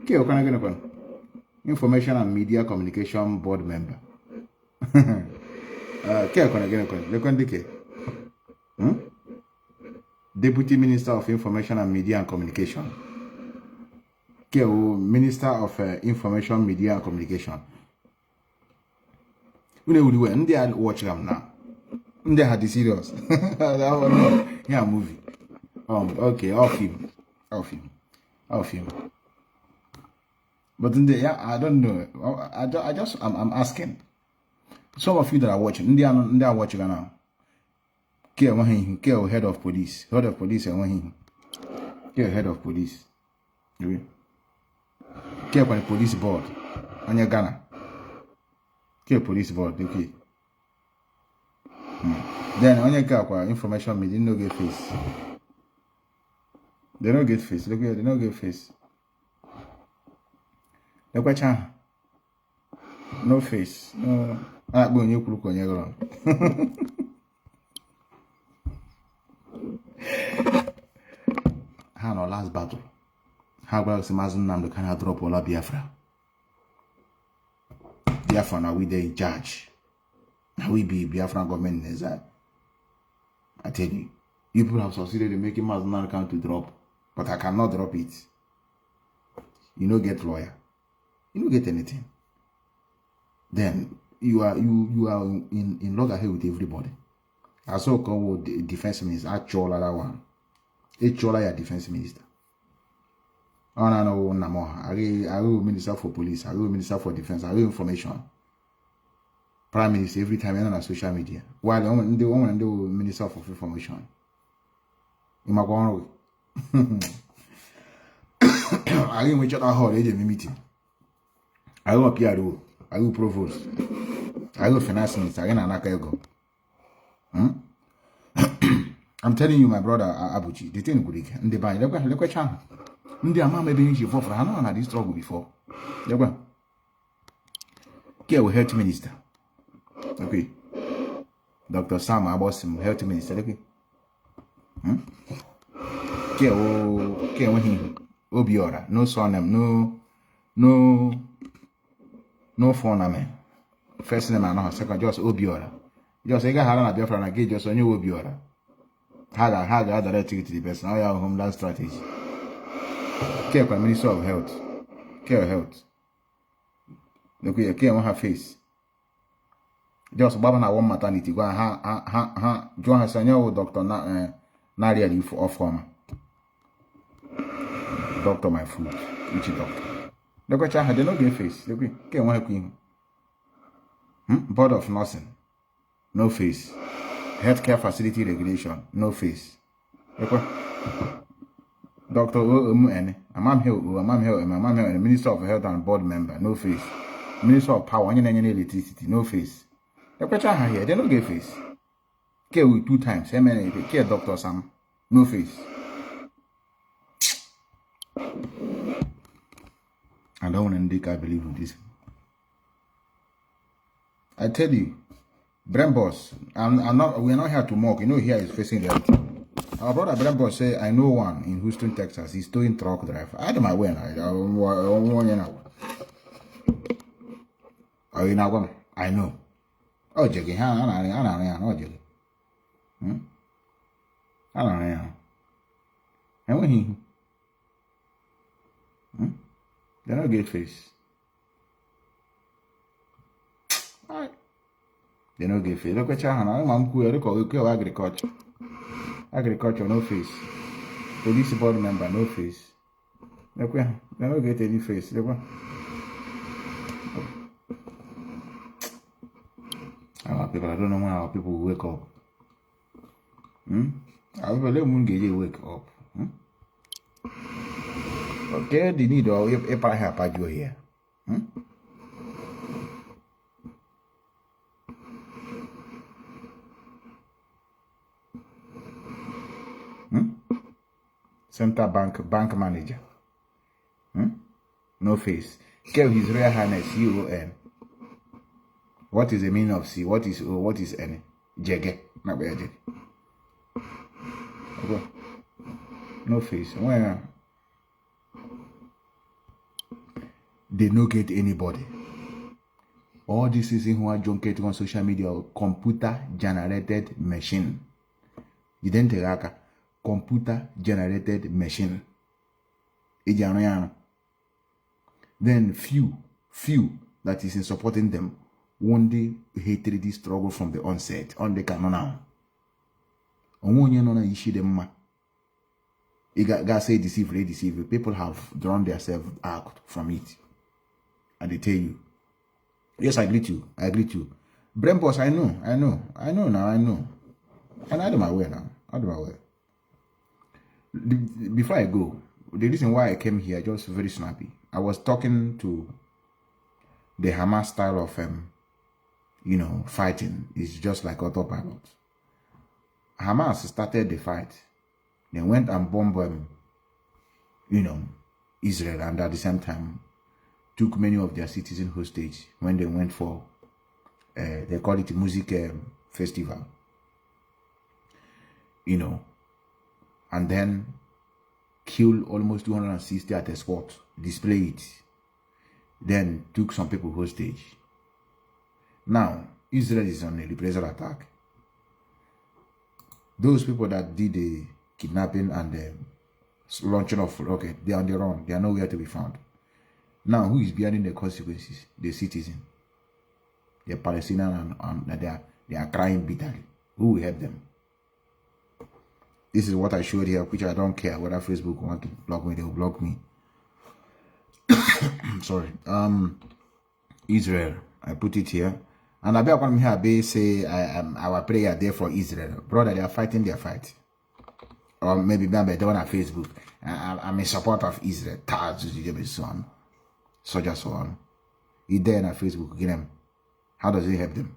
Okay, okay, Information and Media Communication Board member. Deputy Minister of Information and Media and Communication. Minister of Information, Media and Communication. We watch them now. They had the serious. Yeah, movie. Okay, off him. But in the I don't know. I'm asking. Some of you that are watching, they are watching now. Head of police, and head of police. Care for the police board on your Ghana. Care police board, okay. Then on your car information media, no get face. They don't get face. Look here, they don't get face. Look what no face. No. I'm going to look on your ground. How our last battle? How about Mazi Nnamdi can drop all Biafra? Biafra now we there in charge. Now we be Biafra government is that. I tell you, people have succeeded in making Mazi Nnamdi count to drop, but I cannot drop it. You don't get lawyer. You don't get anything. Then you are in loggerhead with everybody. I saw called the defense minister. I chola that one. A chola your defense minister. Oh no, I will minister for police. I will minister for defense. I will information. Prime minister every time on social media. While the woman do minister for information. In my going I will which other hall meeting. I will PRO. I will provost. I will finance minister. I will I'm telling you, my brother Abuchi, the thing good. And the buy. Look at channel. India mama maybe she for I know I had this struggle before. Look at. Care health minister. Okay. Dr. Sam Abosim, health minister. Okay. Care when he Obiora, no surname, no phone name. First name I know, second just Obiora. Just a guy had a Biafra and gave just a new Obiora. Had a direct to the person. I have homeland strategy. Care for Minister of Health. Care health. Look here, care on her face. Just Babana one maternity. Go and Joan has a new doctor Naria of former. Doctor my food. Which doctor? Look at her, they no get face. Look here, care on her queen. Board of nursing. No face. Healthcare facility regulation. No face. Okay. Dr. O.M.N. Amam Hill, and Minister of Health and Board member. No face. Minister of Power and Electricity. No face. The question here, they don't get face. Care with 2 times. Care Dr. Sam. No face. I don't want to I believe in this. I tell you, Brem Boss, we're not here to mock. You know, here is facing reality. Our brother Brem Boss say, I know one in Houston, Texas. He's doing truck drive. I don't know when. I know. Oh, Jackie, I don't know. And when he, they don't get face. They no give face. Look at Chahana. I'm cool. Look at agriculture. Agriculture, no face. Police board member, no face. Look where they don't get any face. Look where. Our people, I don't know when our people will wake up. I will let Moon get wake up. Okay, the need of if I have you here. Central bank manager. No face. Kev His Royal Highness CON. What is the meaning of C? What is N? Jege. Not bad. Okay. No face. Where they no get anybody. All this is in who are junket on social media. Computer generated machine. You didn't take computer generated machine. Then few that is in supporting them one day hatred this struggle from the onset on the canon now. God say deceive. People have drawn themselves out from it. And they tell you. Yes, I agree to you. Brain boss, I know. And out of my way now. Before I go, the reason why I came here, just very snappy. I was talking to the Hamas style of fighting. It's just like autopilot. Hamas started the fight. They went and bombed Israel, and at the same time took many of their citizens hostage when they went for they call it a music festival. And then killed almost 260 at a spot, display it, then took some people hostage. Now, Israel is on a reprisal attack. Those people that did the kidnapping and the launching of rocket, they are on the run. They are nowhere to be found. Now, who is bearing the consequences? The citizen. The Palestinians and they are crying bitterly. Who will help them? This is what I showed here, which I don't care whether Facebook want to block me, they will block me. Sorry. Israel. I put it here. And I bet when here say our prayer there for Israel. Brother, they are fighting their fight. Or maybe they one on Facebook. I'm in support of Israel. So just so on. He there on Facebook, get them. How does it help them?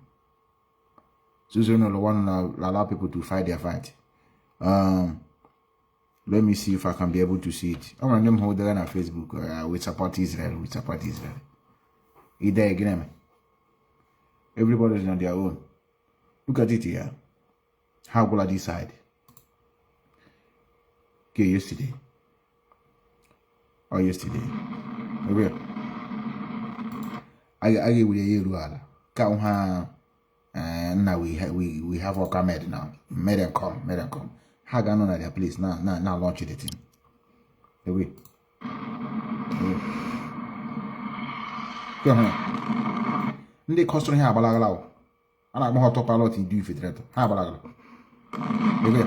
So you know the one allow people to fight their fight. Let me see if I can be able to see it. I want them hold there on Facebook. We support Israel. We support Israel. He there again. Everybody's on their own. Look at it here. How will I decide? Okay, yesterday. Okay. I with a year. Now we have our command now. Made them come. How gonna know their place now launch the thing. Away. Go on. They custom here balagalaw. I like more autopilot in Infiltrator. Ha balagalaw. Away.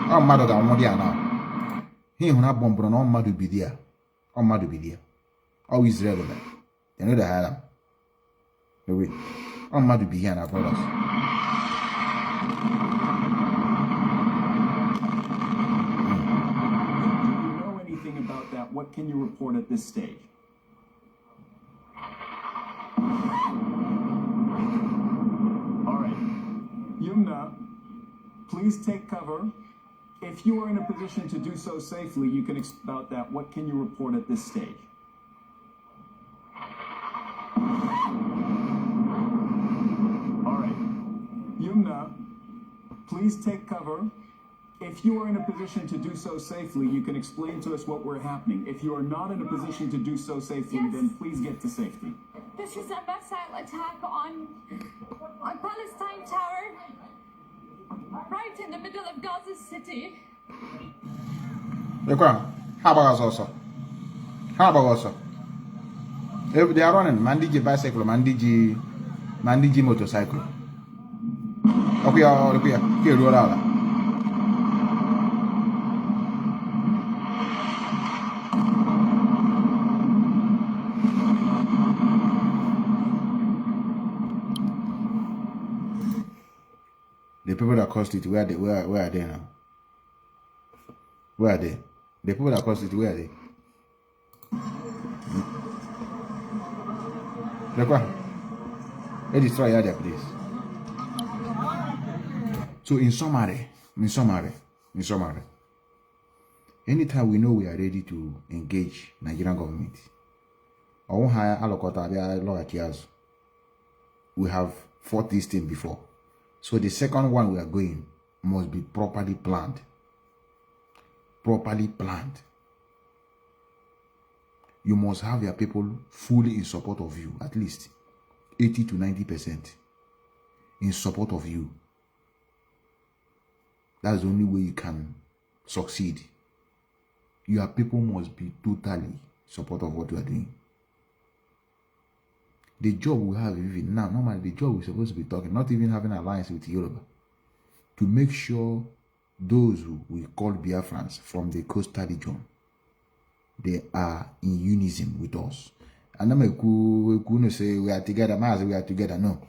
Oh mother that one there now. He who not bomb no madu be there. Oh madu be there. Oh Israel man. They know the hell. Away. Oh madu be here now, brothers. About that, what can you report at this stage? All right. Yumna, please take cover. If you are in a position to do so safely, you can about that. What can you report at this stage? All right. Yumna, please take cover. If you are in a position to do so safely, you can explain to us what we're happening. If you are not in a position to do so safely, then please get to safety. This is a missile attack on Palestine Tower, right in the middle of Gaza City. How about us also? If they are running, Mandiji bicycle, Mandiji Nnamdi motorcycle. Okay, here, roll out. The people that caused it, where are they now? Where are they? The people that caused it, where are they? Look what? They destroy their place. So in summary, anytime we know we are ready to engage Nigerian government, we have fought this thing before. So the second one we are going must be properly planned. Properly planned. You must have your people fully in support of you, at least 80 to 90% in support of you. That's the only way you can succeed. Your people must be totally in support of what you are doing. The job we have even now, normally the job we're supposed to be talking, not even having an alliance with Yoruba, to make sure those who we call Biafrans from the coastal region, they are in unison with us. And I'm going to say we are together, Mazi, we are together. No.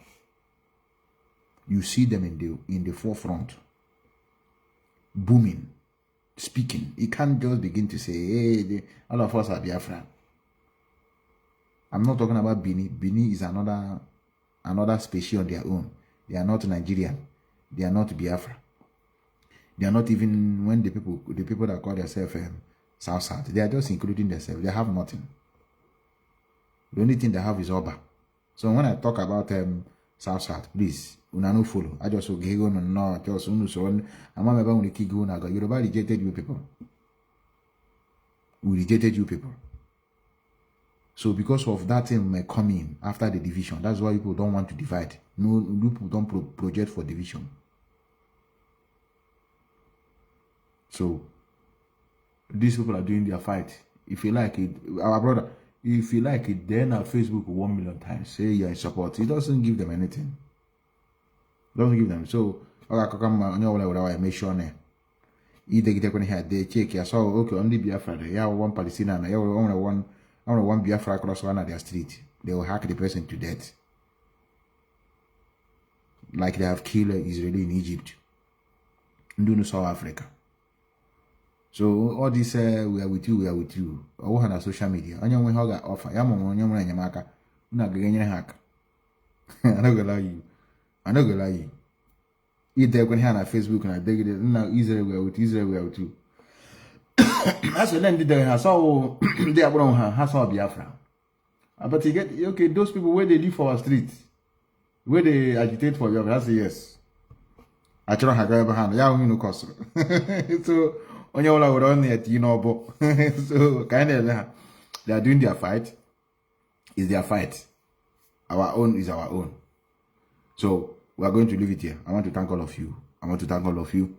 You see them in the forefront, booming, speaking. You can't just begin to say, hey, all of us are Biafran. I'm not talking about Bini. Bini is another species on their own. They are not Nigerian. They are not Biafra. They are not even, when the people that call themselves South, they are just including themselves. They have nothing. The only thing they have is Oba. So when I talk about South, please, una no follow. I just go no, just unu so. I'm not about when go na go. Yoruba rejected you people. We rejected you people. So because of that thing may come in after the division, that's why people don't want to divide. No, people don't project for division. So these people are doing their fight. If you like it, our brother, if you like it, then our Facebook 1 million times say you're in support. It doesn't give them anything. It doesn't give them. So I make sure now. They check. I saw okay only Biafra. Yeah, one Palestinian. Yeah, one Biafra across one of their street. They will hack the person to death. Like they have killed Israeli in Egypt. In South Africa. So all this we are with you. All on social media. Only when you offer, I'm on Yamaka. Not getting hack. I'm not gonna lie you. If they're going to have Facebook and I dig it now Israel we are with you. That's what then they saw they are going to have Biafra. But you get okay, those people where they live for our streets, where they agitate for Biafra, I say yes. I try to have hand. Yeah, we no cost. So on your own on it, you know, so kind of they are doing their fight. Is their fight. Our own is our own. So we are going to leave it here. I want to thank all of you.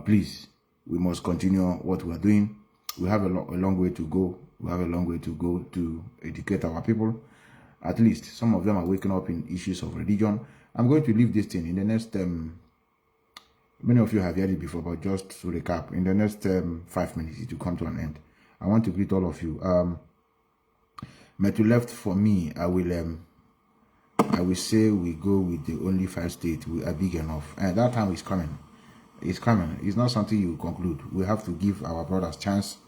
Please, we must continue what we are doing. We have a long way to go. We have a long way to go to educate our people. At least some of them are waking up in issues of religion. I'm going to leave this thing in the next, many of you have heard it before, but just to recap, in the next 5 minutes, it will come to an end. I want to greet all of you. To left for me, I will say we go with the only 5 states we are big enough. And that time is coming. It's coming. It's not something you conclude. We have to give our brothers chance.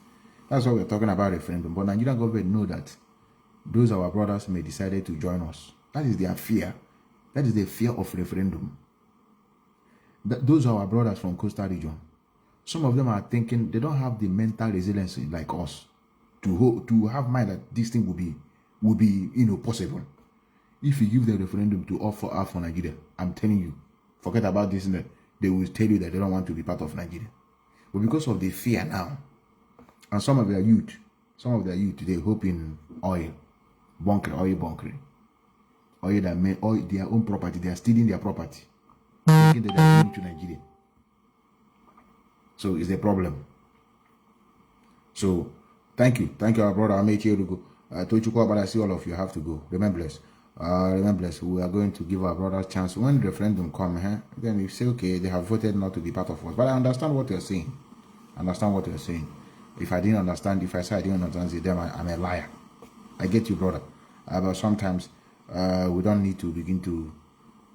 That's why we're talking about referendum. But Nigerian government know that those our brothers may decide to join us. That is their fear. That is the fear of referendum. Those are our brothers from coastal region. Some of them are thinking they don't have the mental resilience like us to have mind that this thing will be possible. If you give the referendum to all for Nigeria, I'm telling you, forget about this. They will tell you that they don't want to be part of Nigeria. But because of the fear now, and some of their youth, they hope in oil bunkering. Oil that made oil their own property. They are stealing their property. Thinking that they are going to Nigeria. So it's a problem. So thank you, our brother. I made you go. I told you about I see all of you have to go. Remember, bless. Remember, we are going to give our brothers a chance. When the referendum come, then you say, okay, they have voted not to be part of us. But I understand what you're saying. If I didn't understand, if I say I didn't understand them, I'm a liar. I get you, brother. But sometimes we don't need to begin to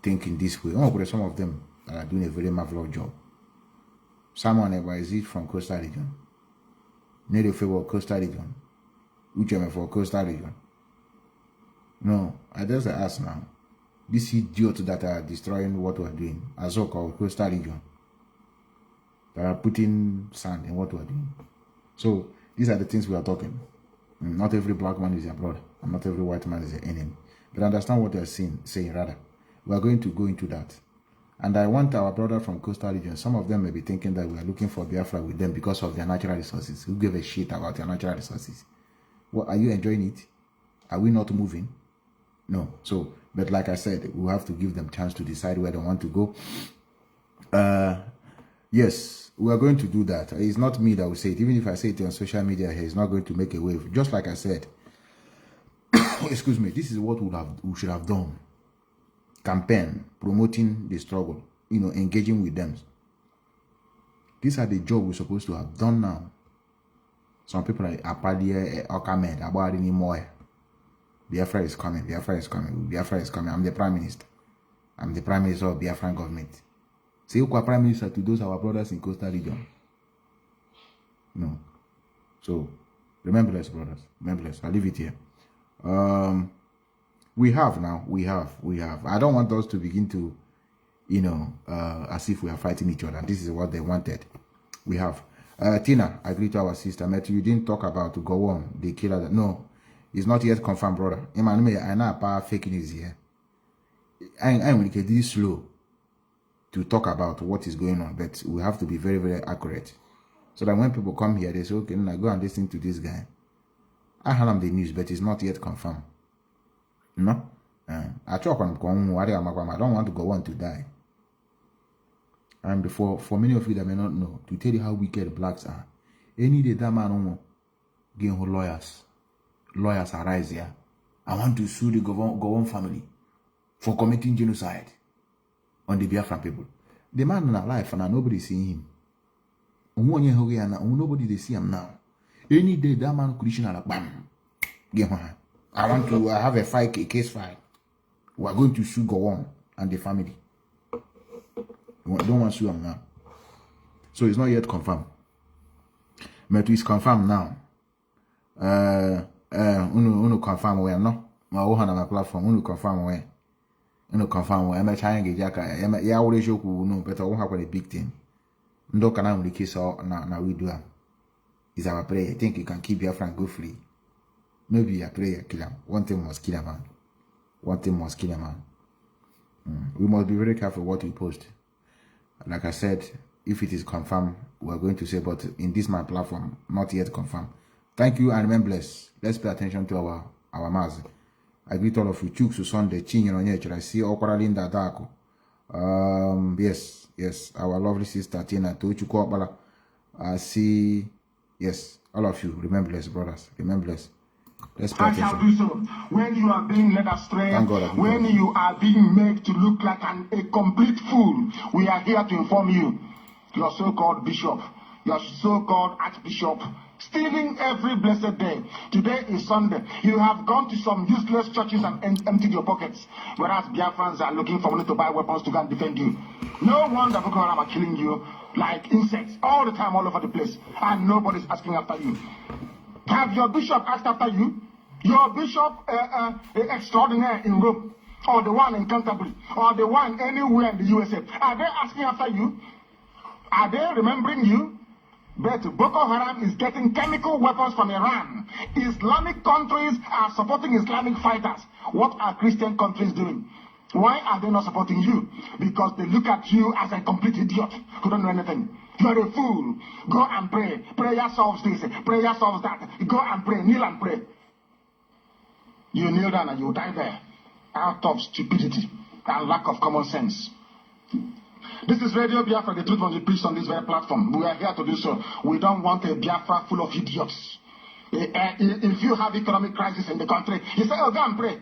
think in this way. But some of them are doing a very marvelous job. Someone is it from Coastal Region? Native for Coastal Region. Ucheme for Coastal Region. No, I just ask now. These idiots that are destroying what we're doing, as so called Coastal Region, that are putting sand in what we're doing. So these are the things we are talking. Not every black man is your brother, and not every white man is your enemy. But understand what they are saying rather. We are going to go into that. And I want our brother from Coastal Region, some of them may be thinking that we are looking for Biafra with them because of their natural resources. Who give a shit about their natural resources? What, are you enjoying it? Are we not moving? No. So, but like I said, we have to give them chance to decide where they want to go. Yes, we are going to do that. It's not me that will say it. Even if I say it on social media, it's not going to make a wave. Just like I said, excuse me, this is what we should have done. Campaign, promoting the struggle, engaging with them. These are the jobs we're supposed to have done now. Some people are Apadia, Okamed, about anymore. Biafra is coming, Biafra is coming, Biafra is coming. I'm the Prime Minister. I'm the Prime Minister of Biafran government. Say you are Prime Minister to those our brothers in Coastal Region. No. So, remember this, brothers. Remember this. I'll leave it here. We have. I don't want us to begin to, as if we are fighting each other. This is what they wanted. We have. Tina, I agree to our sister. Matthew, you didn't talk about to go on the killer. No, it's not yet confirmed, brother. I know fake news here. I'm really slow to talk about what is going on, but we have to be very, very accurate. So that when people come here, they say, okay, now go and listen to this guy. I heard the news, but it's not yet confirmed. No? I don't want to go on to die. And for many of you that may not know, to tell you how wicked blacks are, any day that man get lawyers arise here. I want to sue the Gowon family for committing genocide on the Biafran people. The man in alive and nobody seeing him. Nobody they see him now. Any day that man could bam. I have a case file. We are going to sue Gowon and the family. Don't want to sue him now. So it's not yet confirmed. But it's confirmed now. Uno confirm where no. My my platform. Uno confirm where. Uno confirm where. I'm trying to get Jaka. Yeah, already joke. No, but I won't have a big thing. No can I case or now we do. Is our prayer. I think you can keep your friend go free. Maybe a prayer kill him. One thing must kill a man. One thing must kill a man. We must be very careful what we post. Like I said, if it is confirmed, we are going to say, but in this my platform, not yet confirmed. Thank you and remember, let's pay attention to our Mazi. I greet all of you. Chuksu Sunday, Chinyo on nature. I see Okaralinda Dako. Yes, our lovely sister Tina Tochuko. I see, yes, all of you. Remember, brothers. Remember, let's pay attention. I shall do so. When you are being led astray, when you are being made to look like a complete fool, we are here to inform you. Your so-called bishop, your so-called archbishop, stealing every blessed day. Today is Sunday. You have gone to some useless churches and emptied your pockets, whereas Biafrans are looking for money to buy weapons to go and defend you. No wonder Boko Haram are killing you like insects all the time, all over the place, and nobody's asking after you. Have your bishop asked after you? Your bishop extraordinaire in Rome, or the one in Canterbury, or the one anywhere in the USA, are they asking after you? Are they remembering you? But Boko Haram is getting chemical weapons from Iran. Islamic countries are supporting Islamic fighters. What are Christian countries doing? Why are they not supporting you? Because they look at you as a complete idiot who don't know anything. You're a fool. Go and pray. Prayer solves this. Prayer solves that. Go and pray. Kneel and pray. You kneel down and you die there out of stupidity and lack of common sense. This is Radio Biafra, the truth must be preached on this very platform. We are here to do so. We don't want a Biafra full of idiots. If you have economic crisis in the country, you say, oh, go and pray.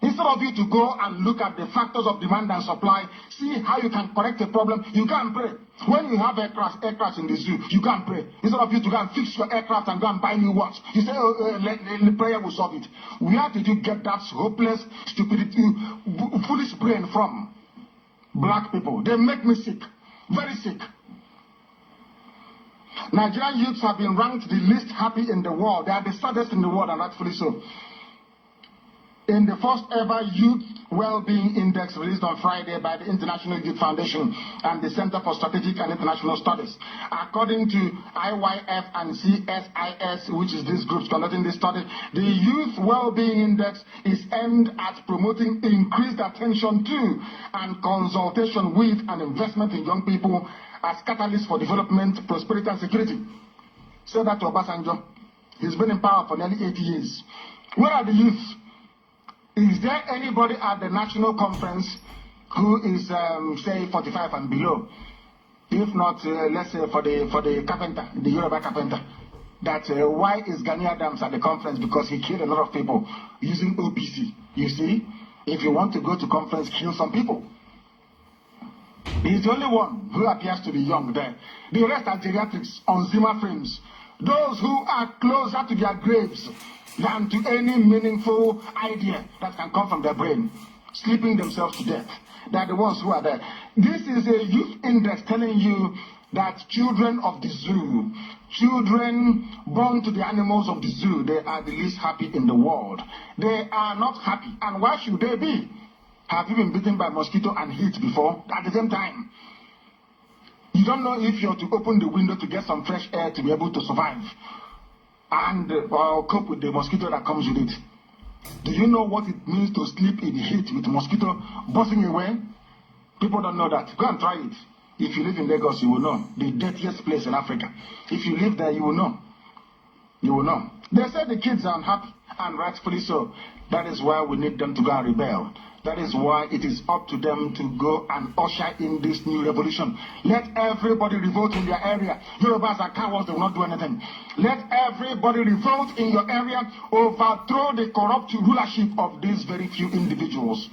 Instead of you to go and look at the factors of demand and supply, see how you can correct a problem, you go and pray. When you have aircraft in the zoo, you go and pray. Instead of you to go and fix your aircraft and go and buy new ones, you say, the prayer will solve it. Where did you get that hopeless stupidity, foolish brain from? Black people. They make me sick. Very sick. Nigerian youths have been ranked the least happy in the world. They are the saddest in the world, and rightfully so. In the first ever Youth Well-Being Index released on Friday by the International Youth Foundation and the Center for Strategic and International Studies. According to IYF and CSIS, which is these groups conducting this study, the Youth Well-Being Index is aimed at promoting increased attention to and consultation with and investment in young people as catalysts for development, prosperity, and security. Say that to Obasanjo. He's been in power for nearly 80 years. Where are the youth? Is there anybody at the national conference who is, say, 45 and below? If not, let's say for the carpenter, the Yoruba carpenter, that why is Gani Adams at the conference? Because he killed a lot of people using OPC. You see, if you want to go to conference, kill some people. He's the only one who appears to be young there. The rest are geriatrics on Zimmer frames. Those who are closer to their graves than to any meaningful idea that can come from their brain, sleeping themselves to death. They're the ones who are there. This is a youth index telling you that children of the zoo, children born to the animals of the zoo, they are the least happy in the world. They are not happy. And why should they be? Have you been bitten by mosquito and heat before? At the same time. You don't know if you're to open the window to get some fresh air to be able to survive and cope with the mosquito that comes with it. Do you know what it means to sleep in the heat with mosquito buzzing away? People don't know that. Go and try it. If you live in Lagos, you will know. The dirtiest place in Africa. If you live there, you will know. You will know. They say the kids are unhappy, and rightfully so. That is why we need them to go and rebel. That is why it is up to them to go and usher in this new revolution. Let everybody revolt in their area. Yorubas are cowards, they will not do anything. Let everybody revolt in your area, overthrow the corrupt rulership of these very few individuals,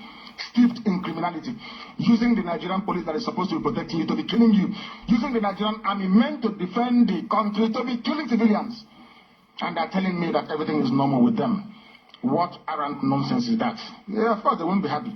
steeped in criminality, using the Nigerian police that is supposed to be protecting you to be killing you, using the Nigerian army meant to defend the country to be killing civilians. And they're telling me that everything is normal with them. What arrant nonsense is that? Yeah, of course they won't be happy.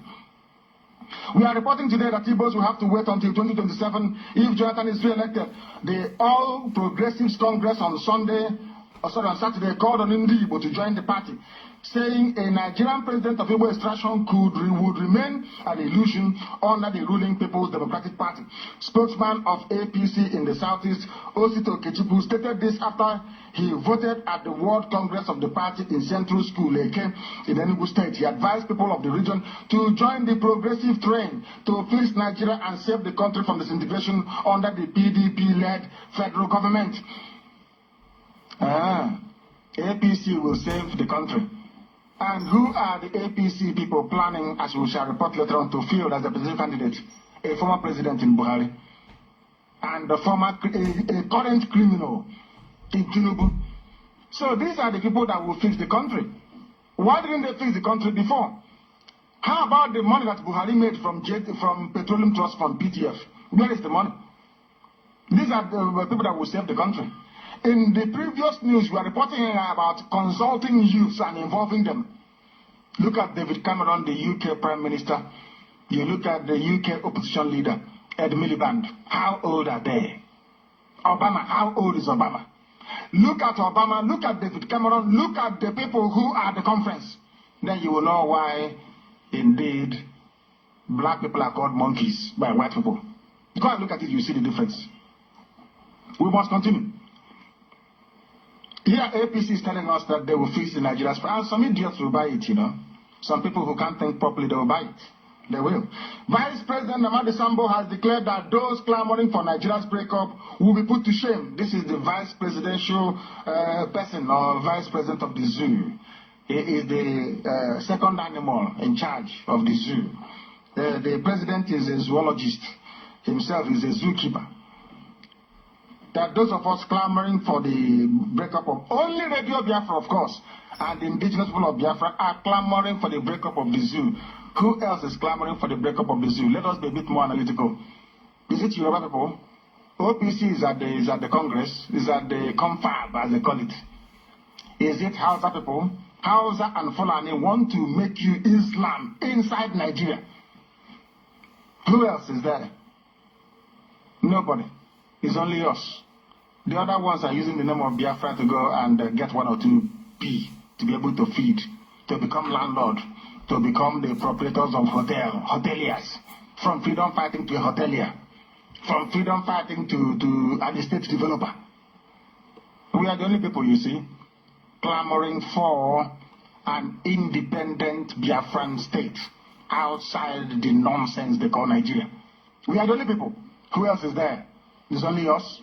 We are reporting today that Igbos will have to wait until 2027 if Jonathan is re-elected. The All Progressives Congress on Saturday called on Nnamdi to join the party, saying a Nigerian president of Igbo extraction would remain an illusion under the ruling People's Democratic Party. Spokesman of APC in the Southeast, Osito Kechipu, stated this after he voted at the World Congress of the party in Central School, Leke, in Enugu State. He advised people of the region to join the progressive train to fix Nigeria and save the country from disintegration under the PDP-led federal government. APC will save the country. And who are the APC people planning, as we shall report later on, to field as the presidential candidate? A former president in Buhari. And a current criminal in Tinubu. So these are the people that will fix the country. Why didn't they fix the country before? How about the money that Buhari made from Petroleum Trust Fund, PTF? Where is the money? These are the people that will save the country. In the previous news, we are reporting about consulting youths and involving them. Look at David Cameron, the UK Prime Minister. You look at the UK opposition leader, Ed Miliband. How old are they? Obama, how old is Obama? Look at Obama, look at David Cameron, look at the people who are at the conference. Then you will know why, indeed, black people are called monkeys by white people. Go and look at it, you see the difference. We must continue. Here, APC is telling us that they will fix the Nigeria's and some idiots will buy it, you know. Some people who can't think properly, they will buy it. They will. Vice President Nnamdi has declared that those clamoring for Nigeria's breakup will be put to shame. This is the vice presidential person or vice president of the zoo. He is the second animal in charge of the zoo. The president is a zoologist. Himself is a zookeeper. that those of us clamoring for the breakup of only Radio Biafra, of course, and the indigenous people of Biafra are clamoring for the breakup of the zoo. Who else is clamoring for the breakup of the zoo? Let us be a bit more analytical. Is it Yoruba people? OPC is at the Congress, is at the confab, as they call it. Is it Hausa people? Hausa and Fulani want to make you Islam inside Nigeria. Who else is there? Nobody. It's only us. The other ones are using the name of Biafra to go and get 1 or 2 P to be able to feed, to become landlord, to become the proprietors of hoteliers, from freedom fighting to a hotelier, from freedom fighting to an estate developer. We are the only people, you see, clamoring for an independent Biafran state outside the nonsense they call Nigeria. We are the only people. Who else is there? It's only us.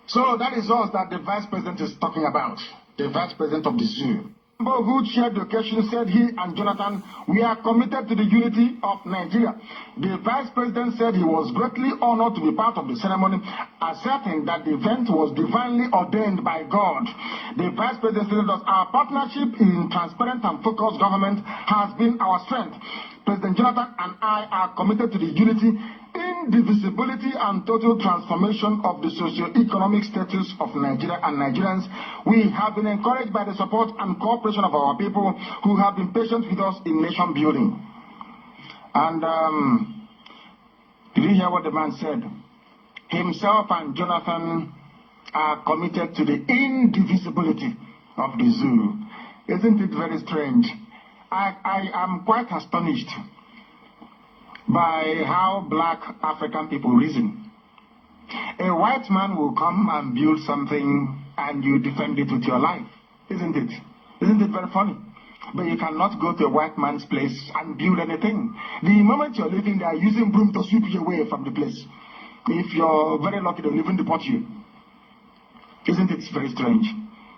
So that is us that the vice president is talking about, the vice president of the zoo. Who chaired the occasion said he and Jonathan, we are committed to the unity of Nigeria. The vice president said he was greatly honored to be part of the ceremony, asserting that the event was divinely ordained by God. The vice president said that our partnership in transparent and focused government has been our strength. President Jonathan and I are committed to the unity, indivisibility and total transformation of the socio-economic status of Nigeria and Nigerians. We have been encouraged by the support and cooperation of our people who have been patient with us in nation building. And did you hear what the man said? Himself and Jonathan are committed to the indivisibility of the zoo. Isn't it very strange? I am quite astonished by how black African people reason. A white man will come and build something and you defend it with your life. Isn't it? Isn't it very funny? But you cannot go to a white man's place and build anything. The moment you're living there, using broom to sweep you away from the place. If you're very lucky, they'll even deport you. Isn't it very strange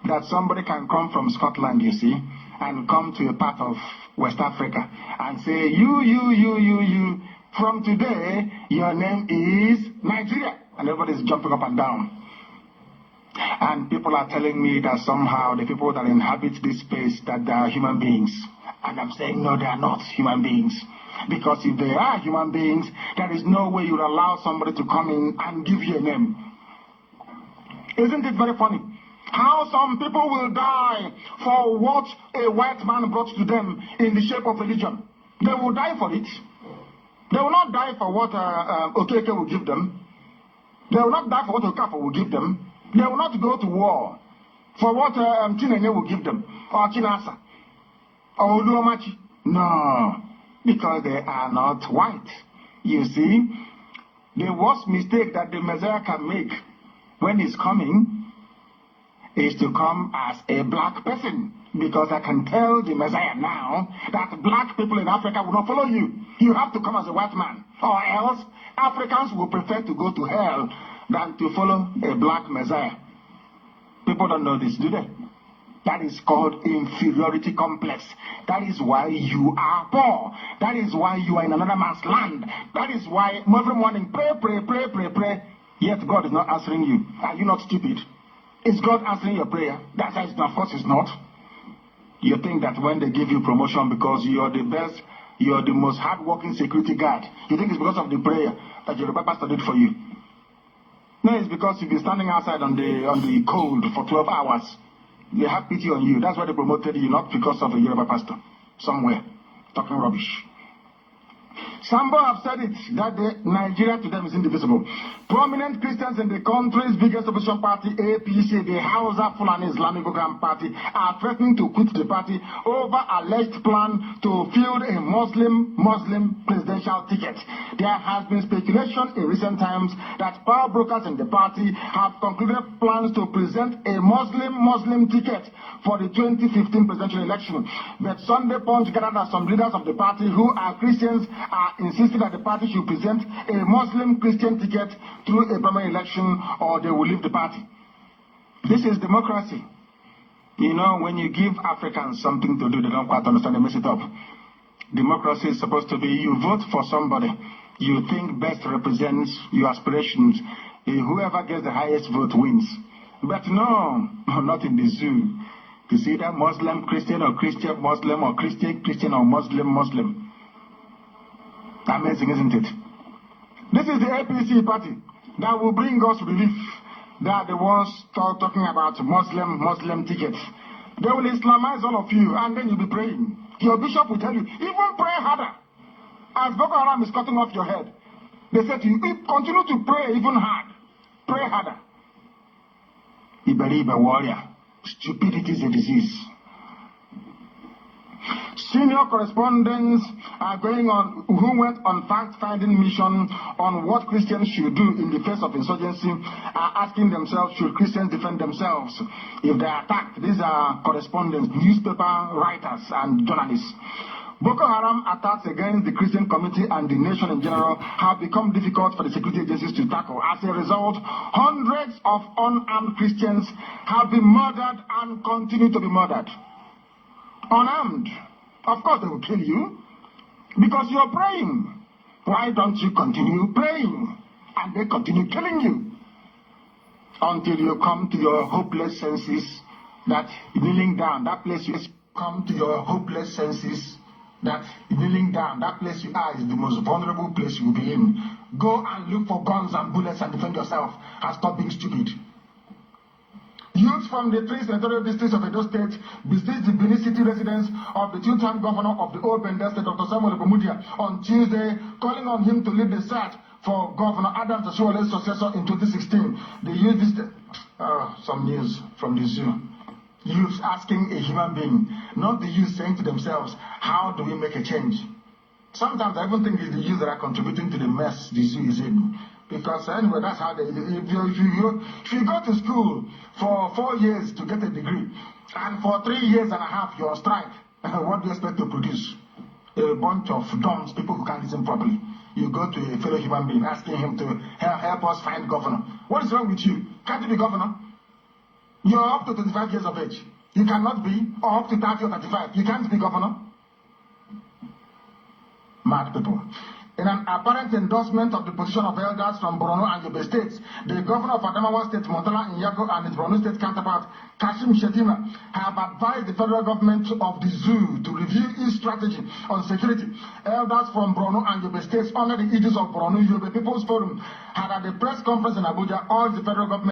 that somebody can come from Scotland, you see, and come to a part of West Africa and say, you, from today, your name is Nigeria. And everybody's jumping up and down. And people are telling me that somehow the people that inhabit this space, that they are human beings. And I'm saying, no, they are not human beings. Because if they are human beings, there is no way you would allow somebody to come in and give you a name. Isn't it very funny? How some people will die for what a white man brought to them in the shape of religion. They will die for it. They will not die for what Okeke will give them. They will not die for what Okafor will give them. They will not go to war for what Chinenye will give them, or Chinasa, or Oluomachi. No, because they are not white. You see, the worst mistake that the Messiah can make when he's coming is to come as a black person. Because I can tell the Messiah now that black people in Africa will not follow you. You have to come as a white man. Or else Africans will prefer to go to hell than to follow a black Messiah. People don't know this, do they? That is called inferiority complex. That is why you are poor. That is why you are in another man's land. That is why every morning pray, yet God is not answering you. Are you not stupid? Is God answering your prayer? That's why, of course, it's not. You think that when they give you promotion because you're the best, you're the most hard-working security guard, you think it's because of the prayer that your pastor did for you. No, it's because you've been standing outside on the cold for 12 hours. They have pity on you. That's why they promoted you, not because of a Yoruba pastor somewhere talking rubbish. Sambo have said it, that Nigeria to them is indivisible. Prominent Christians in the country's biggest opposition party, APC, the Hausa Fulani Islamic Program Party, are threatening to quit the party over alleged plan to field a Muslim presidential ticket. There has been speculation in recent times that power brokers in the party have concluded plans to present a Muslim ticket for the 2015 presidential election. But Sunday Punch gathered that some leaders of the party who are Christians are insisting that the party should present a Muslim Christian ticket through a primary election or they will leave the party. This is democracy. You know, when you give Africans something to do, they don't quite understand, they mess it up. Democracy is supposed to be you vote for somebody you think best represents your aspirations. Whoever gets the highest vote wins. But no, not in the zoo. To see that Muslim, Christian, or Christian, Muslim, or Christian, Christian, or Muslim, Muslim. Amazing, isn't it? This is the APC party that will bring us relief. They are the ones talking about Muslim tickets. They will Islamize all of you, and then you'll be praying. Your bishop will tell you, even pray harder. As Boko Haram is cutting off your head, they say to you, continue to pray even hard. Pray harder. Iberibe warrior. Stupidity is a disease. Senior correspondents are going on, who went on fact-finding mission on what Christians should do in the face of insurgency, are asking themselves, should Christians defend themselves if they are attacked? These are correspondents, newspaper writers, and journalists. Boko Haram attacks against the Christian community and the nation in general have become difficult for the security agencies to tackle. As a result, hundreds of unarmed Christians have been murdered and continue to be murdered. Unarmed. Of course they will kill you because you're praying. Why don't you continue praying? And they continue killing you until you come to your hopeless senses that kneeling down, that place you come to your hopeless senses that kneeling down, that place you are is the most vulnerable place you will be in. Go and look for guns and bullets and defend yourself and stop being stupid. Youths from the 3 senatorial districts of Edo State besieged the Benin City residence of the 2-time governor of the old Bendel State, Dr. Samuel Obomudia, on Tuesday, calling on him to lead the search for Governor Adams Oshiwole's successor in 2016. They used this, some news from the zoo. Youths asking a human being, not the youth saying to themselves, how do we make a change? Sometimes I even think it's the youth that are contributing to the mess the zoo is in. Because anyway, that's how they, if you go to school for 4 years to get a degree, and for 3 years and a half you're on strike, what do you expect to produce? A bunch of dumb people who can't listen properly. You go to a fellow human being asking him to help us find governor. What is wrong with you? Can't you be governor? You're up to 25 years of age. You cannot be, or up to 30 or 35. You can't be governor. Mad people. In an apparent endorsement of the position of elders from Borno and Yobe states, the governor of Adamawa State, Montala Inyago, and his Borno State counterpart, Kashim Shettima, have advised the federal government of the zoo to review its strategy on security. Elders from Borno and Yobe states, under the aegis of Borno Yobe People's Forum, had at a press conference in Abuja urged the federal government